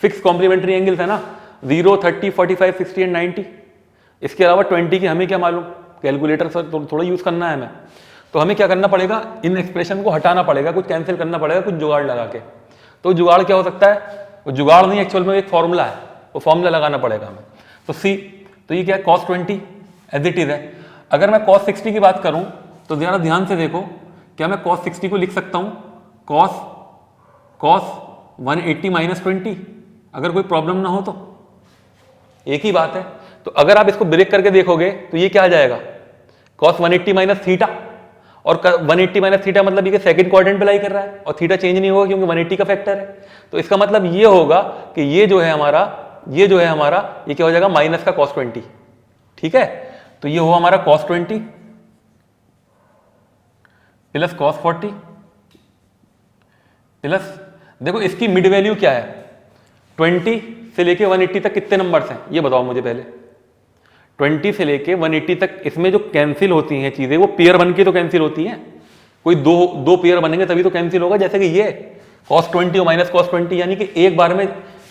फिक्स कॉम्प्लीमेंट्री एंगल्स है ना, 0, 30, 45, 60 एंड 90। इसके अलावा 20 की हमें क्या मालूम, कैलकुलेटर से थोड़ा यूज करना है हमें। तो हमें क्या करना पड़ेगा, इन एक्सप्रेशन को हटाना पड़ेगा, कुछ कैंसिल करना पड़ेगा, कुछ जुगाड़ लगा के। तो जुगाड़ क्या हो सकता है, वो जुगाड़ नहीं एक्चुअल में एक फॉर्मूला है, वो फॉर्मूला लगाना पड़ेगा हमें। तो सी, तो ये क्या है, cos 20 एज इट इज है। अगर मैं cos 60 की बात करूं तो जरा ध्यान से देखो, क्या मैं cos 60 को लिख सकता हूं cos 180 - 20, अगर कोई प्रॉब्लम ना हो तो, एक ही बात है। तो अगर आप इसको ब्रेक करके देखोगे तो ये क्या आ जाएगा, cos 180 - थीटा, और 180 - थीटा मतलब ये सेकंड क्वाड्रेंट पे लाई कर रहा है और थीटा चेंज नहीं होगा क्योंकि 180 का फैक्टर है। तो इसका मतलब ये होगा कि ये जो है हमारा ये क्या हो जाएगा, माइनस का cos 20, ठीक है। तो ये हुआ हमारा cos 20 प्लस cos 40 प्लस, देखो इसकी मिड वैल्यू क्या है, 20 से लेके 180 तक कितने नंबर्स हैं ये बताओ मुझे पहले। 20 से लेके 180 तक इसमें जो कैंसिल होती हैं चीजें वो पेयर बन के तो कैंसिल होती हैं, कोई दो पेयर बनेंगे तभी तो कैंसिल होगा। जैसे कि ये cos 20 और -cos 20, यानी कि एक बार में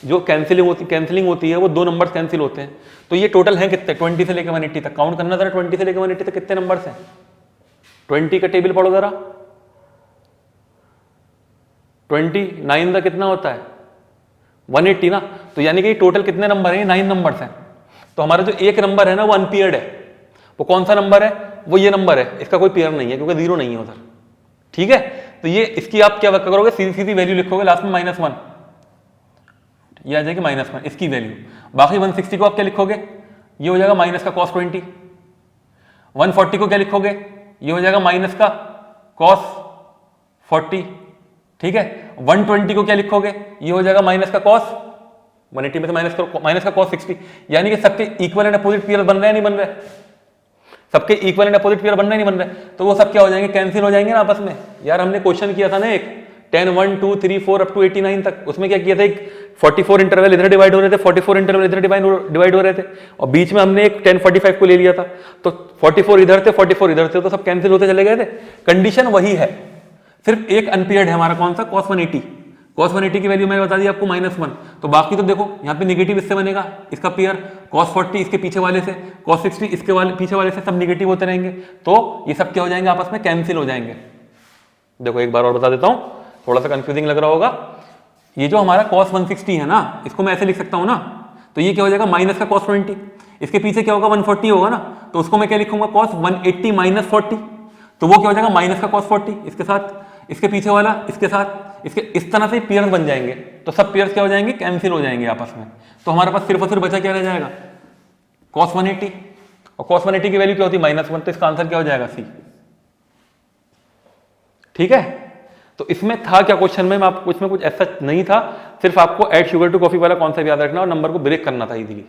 जो कैंसिलिंग होती है वो 2 नंबर कैंसिल होते हैं। तो ये टोटल है कितने, 20 से लेके 180 तक, काउंट करना जरा, 20 से लेके 180 तक कितने नंबर्स हैं, 20 का टेबल पढ़ो जरा, 29 का कितना होता है 180 ना, तो यानी कि टोटल कितने नंबर हैं, 9 नंबर्स हैं। तो हमारा जो एक नंबर है ना वो अनपेयर्ड है, वो कौन सा नंबर है, वो ये नंबर है, इसका कोई पेयर नहीं है क्योंकि 0 नहीं है उधर, ठीक है। तो ये इसकी आप क्या करोगे, सीधी वैल्यू लिखोगे लास्ट में -1, ये आ जाएगी -1 इसकी वैल्यू। बाकी 160 को आप क्या लिखोगे, ये हो जाएगा माइनस का cos 20। 140 को क्या लिखोगे, ये हो जाएगा माइनस का cos 40, ठीक है। 120 को क्या लिखोगे, ये हो जाएगा माइनस का cos 180 में से माइनस का cos 60। यानी कि सबके इक्वल एंड अपोजिट पेयर बन रहे हैं, नहीं बन रहे, सबके इक्वल एंड अपोजिट पेयर बन रहे नहीं बन रहे, तो वो सब क्या हो जाएंगे, कैंसिल हो जाएंगे ना आपस में। यार हमने क्वेश्चन किया था ना एक 10 1 2 3 4 अप टू 89 तक, उसमें क्या किया था, एक 44 इंटरवल इधर डिवाइड हो रहे थे, 44 इंटरवल इधर डिवाइड हो रहे थे, और बीच में हमने एक 1045 को ले लिया था, तो 44 इधर थे 44 इधर थे, तो सब कैंसिल होते चले गए थे। कंडीशन वही है, सिर्फ एक अनपेयर्ड है हमारा, कौन सा, cos 180। cos 180 की वैल्यू मैंने बता दी आपको -1, तो बाकी तो देखो यहाँ पे नेगेटिव इससे बनेगा, इसका पेयर cos 40 इसके पीछे वाले से, cos 60 इसके पीछे वाले से, सब नेगेटिव होते रहेंगे, तो ये सब क्या हो जाएंगे, आपस में कैंसिल हो जाएंगे। देखो एक बार और बता देता हूँ, थोड़ा सा कंफ्यूजिंग लग रहा होगा। ये जो हमारा cos 160 है ना, इसको मैं ऐसे लिख सकता हूँ ना, तो ये क्या हो जाएगा माइनस का cos 20, इसके पीछे क्या होगा 140 होगा ना, तो उसको मैं क्या लिखूंगा cos 180 - 40, तो वो क्या हो जाएगा माइनस का cos 40, इसके साथ इसके पीछे वाला इसके साथ इसके, इस तरह से पेयर्स बन जाएंगे, तो सब पेयर्स क्या हो जाएंगे, कैंसिल हो जाएंगे आपस में। तो हमारे पास सिर्फ और सिर्फ बचा क्या रह जाएगा, cos 180, और cos 180 की वैल्यू क्या होती है -1, तो इसका आंसर क्या हो जाएगा सी, ठीक है। तो इसमें था क्या क्वेश्चन में, आपको इसमें कुछ ऐसा नहीं था, सिर्फ आपको ऐड शुगर टू कॉफी वाला कॉन्सेप्ट याद रखना और नंबर को ब्रेक करना था इजीली।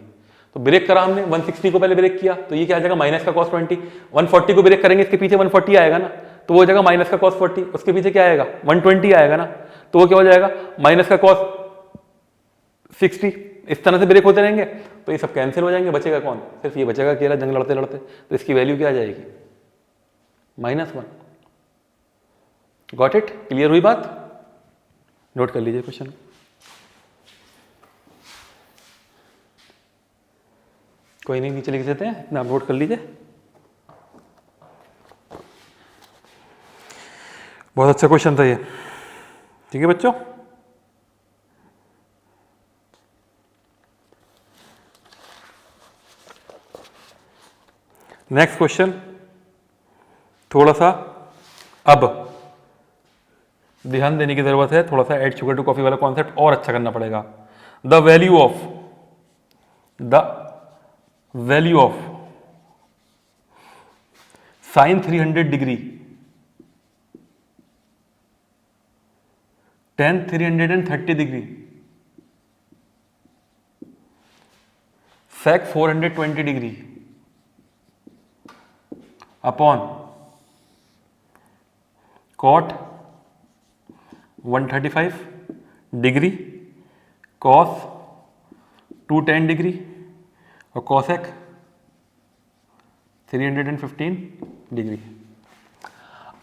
तो ब्रेक करा हमने, 160 को पहले ब्रेक किया, तो ये क्या आ जाएगा माइनस का cos 20। 140 को ब्रेक करेंगे, इसके पीछे 140 आएगा ना, तो वो हो जाएगा माइनस का cos 40, उसके पीछे क्या आएगा 120 आएगा ना, तो वो क्या हो जाएगा माइनस का cos 60। इस तरह से ब्रेक होते रहेंगे, तो ये सब कैंसिल हो जाएंगे, बचेगा कौन, सिर्फ ये बचेगा अकेला जंग लड़ते लड़ते, तो इसकी वैल्यू क्या आ जाएगी -1। गॉट इट, क्लियर हुई बात, नोट कर लीजिए क्वेश्चन। कोई नहीं, नीचे लिख देते हैं, इतना आप नोट कर लीजिए। बहुत अच्छा क्वेश्चन था ये, ठीक है बच्चों। नेक्स्ट क्वेश्चन, थोड़ा सा अब ध्यान देने की जरूरत है, थोड़ा सा ऐड शुगर टू कॉफी वाला कॉन्सेप्ट और अच्छा करना पड़ेगा। The value of sign 300 degree, tan 330 degree, sec 420 degree upon cot 135 degree, cos 210 degree और cosec 315 डिग्री।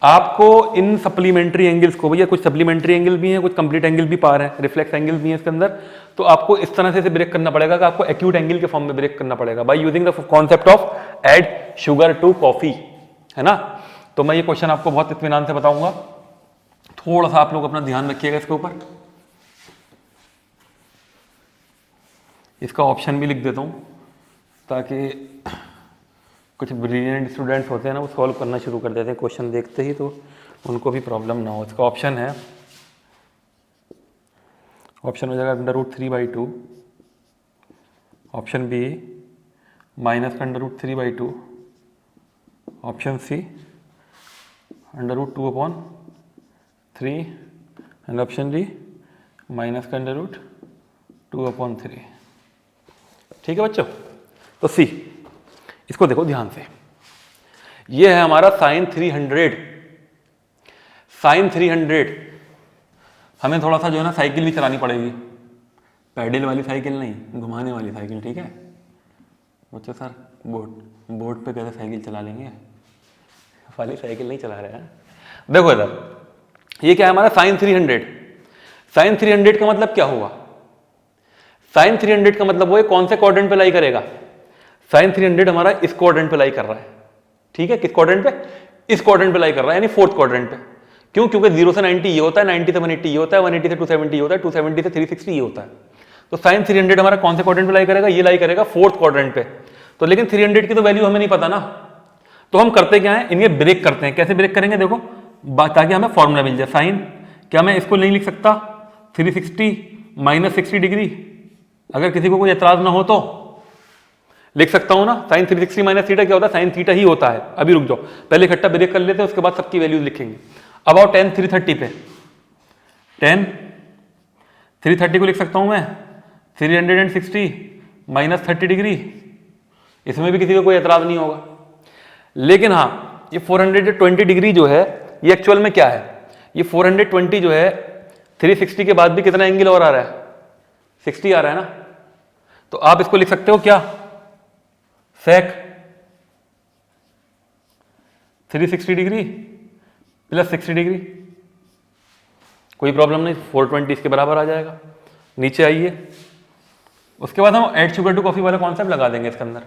आपको इन सप्लीमेंट्री एंगल्स को, भैया कुछ सप्लीमेंट्री एंगल भी हैं, कुछ कंप्लीट एंगल भी पा रहे हैं, रिफ्लेक्स एंगल भी हैं इसके अंदर, तो आपको इस तरह से ब्रेक करना पड़ेगा कि आपको एक्यूट एंगल के फॉर्म में ब्रेक करना पड़ेगा by using the concept of add sugar to coffee, है ना। तो मैं ये क्वेश्चन आपको बहुत इत्मीनान से बताऊंगा, थोड़ा सा आप लोग अपना ध्यान रखिएगा इसके ऊपर। इसका ऑप्शन भी लिख देता हूं ताकि कुछ ब्रिलियंट स्टूडेंट्स होते हैं ना, वो सॉल्व करना शुरू कर देते हैं क्वेश्चन देखते ही, तो उनको भी प्रॉब्लम ना हो। इसका ऑप्शन है, ऑप्शन हो जाएगा √3/2, ऑप्शन बी माइनस का √3/2, option C √2/3 and option D minus का √2/3। ठीक है बच्चों, तो सी, इसको देखो ध्यान से, ये है हमारा साइन 300। साइन 300 हमें थोड़ा सा जो है ना साइकिल भी चलानी पड़ेगी, पैडल वाली साइकिल नहीं, घुमाने वाली साइकिल, ठीक है बच्चों। सर बोर्ड पे कैसे साइकिल चला लेंगे, वाली साइकिल नहीं चला रहे हैं। देखो इधर, ये क्या है हमारा साइन 300। साइन 300 का मतलब क्या हुआ, साइन 300 का मतलब वो कौन से क्वाड्रेंट पे लाई करेगा, साइन 300 हमारा इस क्वाड्रेंट पे लाई कर रहा है, ठीक है। किस क्वाड्रेंट पे, इस क्वाड्रेंट पे लाई कर रहा है, यानी फोर्थ क्वाड्रेंट पे। क्यों, क्योंकि 0 से 90 ये होता है, 90 से 180 ये होता है, 180 से 270 ये होता है, 270 से 360 ये होता है। तो साइन 300 हमारा कौन से क्वाड्रेंट पे लाई करेगा, ये लाई करेगा फोर्थ क्वाड्रेंट पे। तो लेकिन 300 की तो वैल्यू हमें नहीं पता ना, तो हम करते क्या है, इन्हें ब्रेक करते हैं। कैसे ब्रेक करेंगे, देखो ताकि हमें फॉर्मूला मिल जाए। साइन क्या मैं इसको नहीं लिख सकता 360 - 60 डिग्री, अगर किसी को कोई एतराज ना हो तो, लिख सकता हूं ना, साइन 360 माइनस थीटा क्या होता है, साइन थीटा ही होता है। अभी रुक जाओ, पहले इकट्ठा ब्रेक कर लेते हैं, उसके बाद सबकी वैल्यूज लिखेंगे। अब आओ टेन 330 पे। टेन 330 को लिख सकता हूं मैं 360 माइनस 30 डिग्री। इसमें भी किसी को कोई एतराज नहीं होगा। लेकिन हाँ, ये 420 डिग्री जो है ये एक्चुअल में क्या है, ये 420 जो है 360 के बाद भी कितना एंगल और आ रहा है, 60 आ रहा है ना। तो आप इसको लिख सकते हो क्या, सेक 360 डिग्री प्लस 60 डिग्री। कोई प्रॉब्लम नहीं, 420 इसके बराबर आ जाएगा। नीचे आइए, उसके बाद हम ऐड शुगर टू कॉफी वाला कॉन्सेप्ट लगा देंगे इसके अंदर।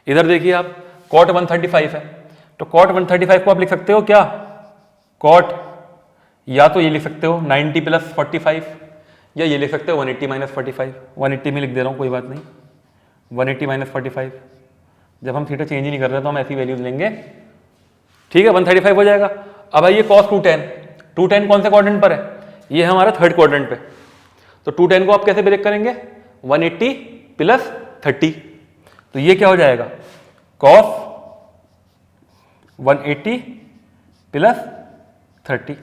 इधर देखिए आप, कॉट 135 है, तो कॉट 135 को आप लिख सकते हो क्या, कॉट या तो ये लिख सकते हो 90 प्लस 45, या ये लिख सकते हो 180 माइनस 45। 180 में लिख दे रहा हूँ, कोई बात नहीं, 180 माइनस 45। जब हम थीटा चेंज ही नहीं कर रहे तो हम ऐसी वैल्यूज लेंगे, ठीक है। 135 हो जाएगा। अब आइए कॉस 210, 210 कौन से क्वाड्रेंट पर है, ये है हमारा थर्ड क्वाड्रेंट पे। तो 210 को आप कैसे ब्रेक करेंगे, 180 प्लस 30, तो ये क्या हो जाएगा, कॉस 180 प्लस 30,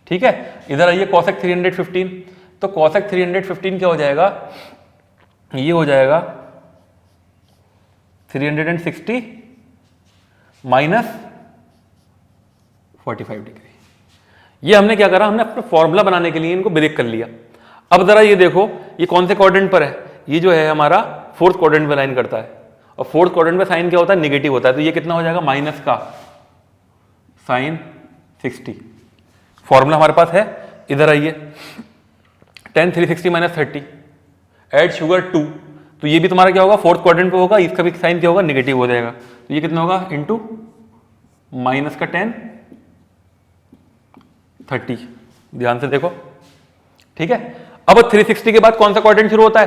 ठीक है। इधर आइए कॉसेक 315, तो कॉसेक 315 क्या हो जाएगा, ये हो जाएगा 360 माइनस 45 डिग्री। ये हमने क्या करा, हमने अपना फॉर्मूला बनाने के लिए इनको ब्रेक कर लिया। अब जरा ये देखो, ये कौन से क्वाड्रेंट पर है, ये जो है हमारा फोर्थ क्वाड्रेंट में लाइन करता है, और फोर्थ क्वाड्रेंट में साइन क्या होता है, नेगेटिव होता है। तो ये कितना हो जाएगा, माइनस का साइन 60। फॉर्मूला हमारे पास है, इधर आइए, tan 360 माइनस 30 एड शुगर 2, तो ये भी तुम्हारा क्या होगा, फोर्थ क्वाड्रेंट पे होगा, इसका भी साइन क्या होगा, नेगेटिव हो जाएगा। तो ये कितना होगा, इंटू माइनस का tan 30। ध्यान से देखो, ठीक है। अब 360 के बाद कौन सा क्वाड्रेंट शुरू होता है,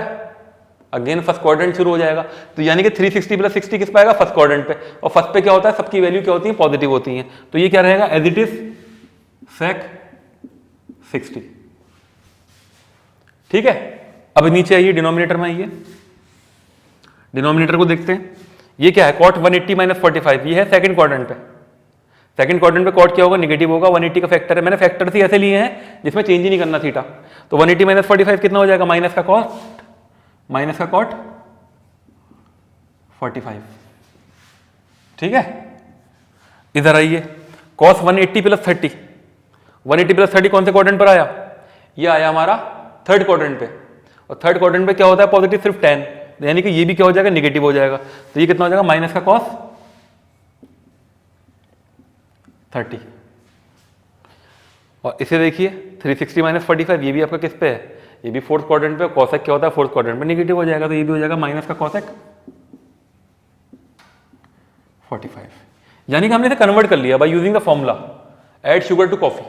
अगेन फर्स्ट क्वाड्रेंट शुरू हो जाएगा। तो यानी कि 360 प्लस 60 किस पे आएगा, फर्स्ट क्वाड्रेंट पे, और फर्स्ट पे क्या होता है, सबकी वैल्यू क्या होती है, पॉजिटिव होती है। तो ये क्या रहेगा, एज इट इज सेक 60, ठीक है। अब नीचे आइए, डिनोमिनेटर में आइए, डिनोमिनेटर को देखते हैं। ये क्या है, कॉट 180 माइनस 45, ये है सेकंड क्वाड्रेंट पे। सेकंड क्वाड्रेंट पे कॉट क्या होगा, नेगेटिव होगा। 180 का फैक्टर है, मैंने फैक्टर ही ऐसे लिए हैं जिसमें चेंज ही नहीं करना थीटा। तो 180 माइनस 45 कितना हो जाएगा, माइनस का कॉट, माइनस का कॉट 45, ठीक है। इधर आइए, कॉस 180 प्लस 30, 180 प्लस 30 कौन से क्वाड्रेंट पर आया, ये आया हमारा थर्ड क्वाड्रेंट पे। और थर्ड क्वाड्रेंट पे क्या होता है, पॉजिटिव सिर्फ 10, यानी कि ये भी क्या हो जाएगा, नेगेटिव हो जाएगा। तो ये कितना हो जाएगा, माइनस का कॉस 30। और इसे देखिए 360 माइनस 45, ये भी आपका किस पे है, ये भी फोर्थ क्वाड्रेंट पे। कॉसेक क्या होता है, फोर्थ क्वाड्रेंट पे नेगेटिव हो जाएगा, तो ये भी हो जाएगा माइनस का कॉसेक 45। यानी कि हमने इसे कन्वर्ट कर लिया by using the formula add sugar to coffee,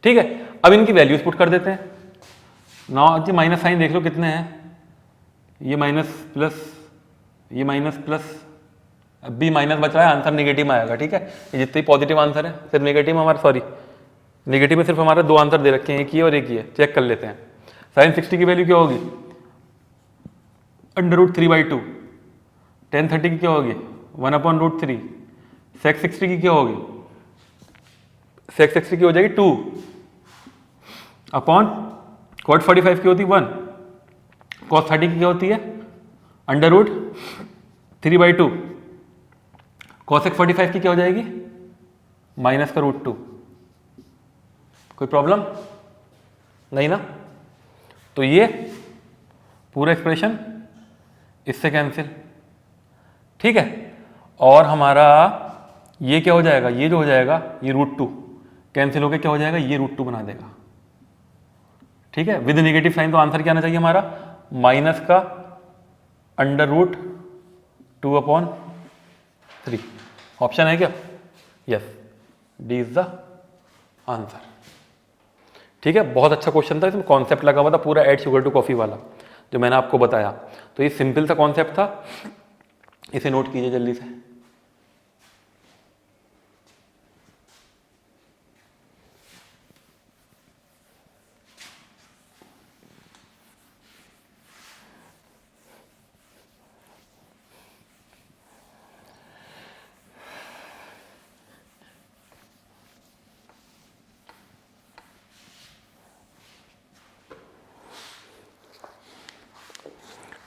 ठीक है। अब इनकी वैल्यूज पुट कर देते हैं। नाउ जी माइनस साइन देख लो कितने हैं, ये माइनस प्लस, ये माइनस प्लस, अब भी माइनस बच रहा है, आंसर नेगेटिव में आएगा, ठीक है। ये जितने पॉजिटिव आंसर है, सिर्फ नेगेटिव में हमारा, सॉरी नेगेटिव में सिर्फ हमारे दो आंसर दे रखे हैं, एक ही और एक ही है। चेक कर लेते हैं। साइन 60 की वैल्यू क्या होगी, √3/2। tan 30 की क्या होगी, 1/√3। sec 60 की क्या होगी, sec 60 की हो जाएगी 2 अपॉन cot 45 की होती है 1, cos 30 की क्या होती है √3/2। cosec 45 की क्या हो जाएगी, माइनस का √2। कोई प्रॉब्लम नहीं ना। तो ये पूरा एक्सप्रेशन इससे कैंसिल, ठीक है। और हमारा ये क्या हो जाएगा, ये जो हो जाएगा ये √2 कैंसिल होकर क्या हो जाएगा, ये √2 बना देगा, ठीक है। विद नेगेटिव साइन, तो आंसर क्या आना चाहिए हमारा, माइनस का √2/3। ऑप्शन है क्या, yes, D is the answer, ठीक है। बहुत अच्छा क्वेश्चन था, इसमें कॉन्सेप्ट लगा हुआ था पूरा ऐड शुगर टू कॉफी वाला जो मैंने आपको बताया। तो ये सिंपल सा कॉन्सेप्ट था, इसे नोट कीजिए जल्दी से।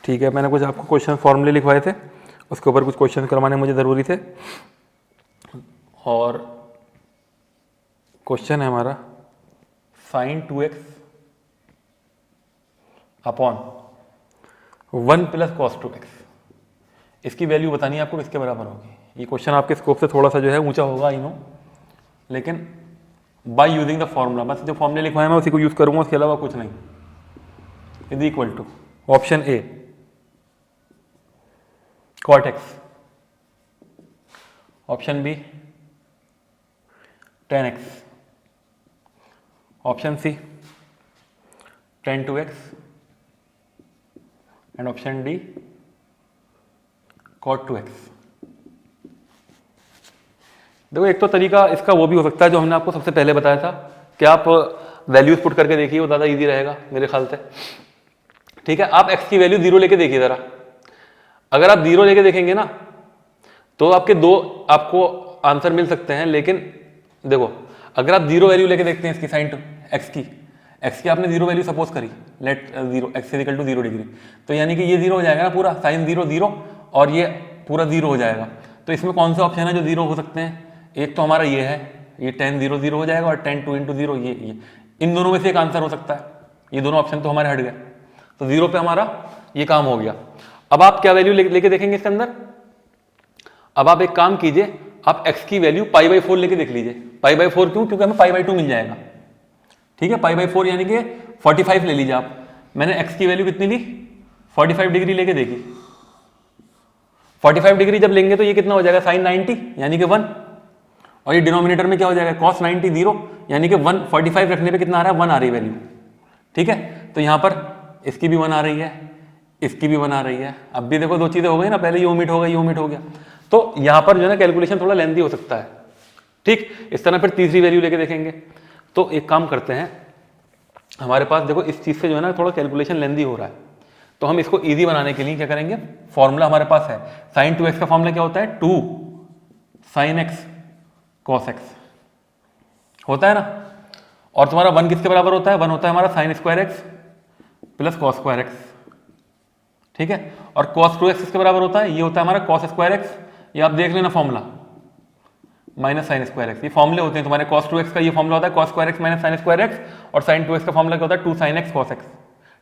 ठीक है, मैंने कुछ आपको क्वेश्चन फॉर्मूले लिखवाए थे, उसके ऊपर कुछ क्वेश्चन करवाने मुझे ज़रूरी थे। और क्वेश्चन है हमारा sin 2x upon 1 plus cos 2x, इसकी वैल्यू बतानी है आपको किसके बराबर होगी। ये क्वेश्चन आपके स्कोप से थोड़ा सा जो है ऊंचा होगा, आई नो, लेकिन बाय यूजिंग द फॉर्मूला, बस जो फॉर्मूले लिखवाए मैं उसी को यूज करूंगा, उसके अलावा कुछ नहीं। Is equal to option A cot x, option B tan x, option C tan 2x and option D cot 2x। देखो एक तो तरीका इसका वो भी हो सकता है जो हमने आपको सबसे पहले बताया था कि आप वैल्यूज पुट करके देखिए, वो ज़्यादा इजी रहेगा मेरे ख्याल से। ठीक है, आप x की वैल्यू 0 लेके देखिए ज़रा। अगर आप 0 लेके देखेंगे ना तो आपके दो आपको आंसर मिल सकते हैं, लेकिन देखो अगर आप 0 वैल्यू लेके देखते हैं इसकी साइन x की आपने 0 वैल्यू सपोज करी, let 0 x equal to 0 degree, तो यानी कि ये 0 हो जाएगा ना पूरा, साइन 0 0 और ये पूरा 0 हो जाएगा। तो इसमें कौन से ऑप्शन है जो 0 हो सकते हैं? एक तो हमारा ये है, ये tan 0 0 हो जाएगा, और tan 2 × 0 ये इन दोनों में से एक आंसर हो सकता है। ये दोनों ऑप्शन तो हमारे हट गए, तो 0 पे हमारा ये काम हो गया। अब आप क्या वैल्यू लेके देखेंगे इसके अंदर? अब आप एक काम कीजिए, आप x की वैल्यू π/4 लेके देख लीजिए। π/4 क्यों? क्योंकि हमें π/2 मिल जाएगा। ठीक है, π/4 यानी कि 45 ले लीजिए आप। मैंने x की वैल्यू कितनी ली? 45 डिग्री लेके देखी। 45 डिग्री जब लेंगे तो ये कितना हो जाएगा? sin 90 यानी कि 1, और ये डिनोमिनेटर में क्या हो जाएगा? cos 90 0 यानी कि 1। 45 रखने पे कितना आ रहा है? 1 आ रही वैल्यू। ठीक है, तो यहां पर इसकी भी 1 आ रही है, इसकी भी 1 आ रही है। अब भी देखो दो चीजें हो गई ना, पहले ये ओमिट हो गया, ये ओमिट हो गया, तो यहां पर जो है ना कैलकुलेशन थोड़ा लेंथी हो सकता है। ठीक, इस तरह फिर तीसरी वैल्यू लेके देखेंगे। तो एक काम करते हैं, हमारे पास देखो इस चीज से जो है ना थोड़ा कैलकुलेशन लेंथी हो रहा है, तो हम इसको इजी बनाने के लिए क्या करेंगे, फॉर्मूला हमारे पास है sin 2x का फॉर्मूला क्या होता है? 2 sin x cos x होता है ना, और तुम्हारा 1 किसके बराबर होता है? 1 होता है हमारा sin square x plus cos square x। ठीक है, और cos 2x किसके बराबर होता है? ये होता है हमारा cos स्क्वायर x, ये आप देख लेना formula, minus sine square x. ये फॉर्मूले होते हैं तुम्हारे। cos 2x का ये फॉर्मूला होता है cos square x minus sine square x, और sin 2x का फॉर्मूला क्या होता है? 2 sin x cos x।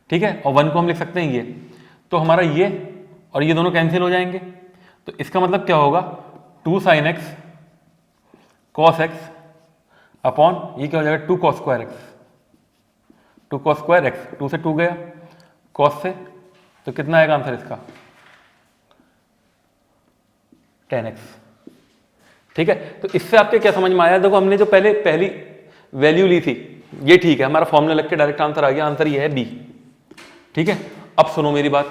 ठीक है, और 1 को हम लिख सकते हैं ये, तो हमारा ये और ये दोनों कैंसिल हो जाएंगे, तो इसका मतलब क्या होगा? 2 sin x cos x upon ये क्या हो जाएगा? 2 cos square x, 2 cos square x, 2 से 2 गया, cos से, तो कितना आएगा आंसर इसका? tan x। ठीक है, तो इससे आपके क्या समझ में आया? देखो हमने जो पहली वैल्यू ली थी ये ठीक है, हमारा फॉर्मूला लग के डायरेक्ट आंसर आ गया, आंसर ये है बी। ठीक है, अब सुनो मेरी बात,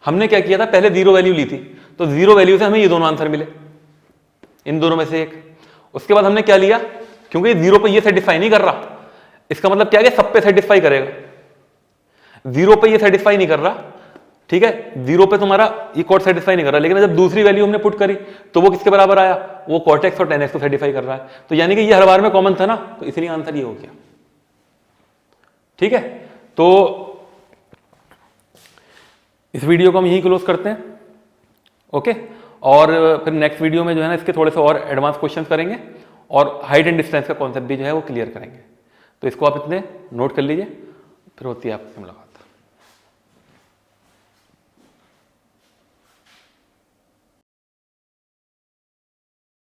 हमने क्या किया था? पहले 0 वैल्यू ली थी, तो 0 वैल्यू से हमें ये दोनों आंसर मिले, इन दोनों में से एक। उसके बाद हमने क्या लिया? क्योंकि 0 पे ये सेटिस्फाई नहीं कर रहा, इसका मतलब क्या है? सब पे सेटिस्फाई करेगा। 0 पे ये सेटिस्फाई नहीं कर रहा, ठीक है, 0 पे तुम्हारा ये cot सेटिस्फाई नहीं कर रहा, लेकिन जब दूसरी वैल्यू हमने पुट करी तो वो किसके बराबर आया? वो cot x और tan x को सेटिस्फाई कर रहा है, तो यानी कि ये हर बार में कॉमन था ना, तो इसलिए आंसर ये हो गया। ठीक है, तो इस वीडियो को हम यहीं क्लोज करते हैं। ओके, और फिर नेक्स्ट वीडियो में जो है ना इसके थोड़े से और एडवांस क्वेश्चन करेंगे, और हाइट एंड डिस्टेंस का कॉन्सेप्ट भी जो है वो क्लियर करेंगे। तो इसको आप इतने नोट कर लीजिए, फिर होती है आपसे मुलाकात।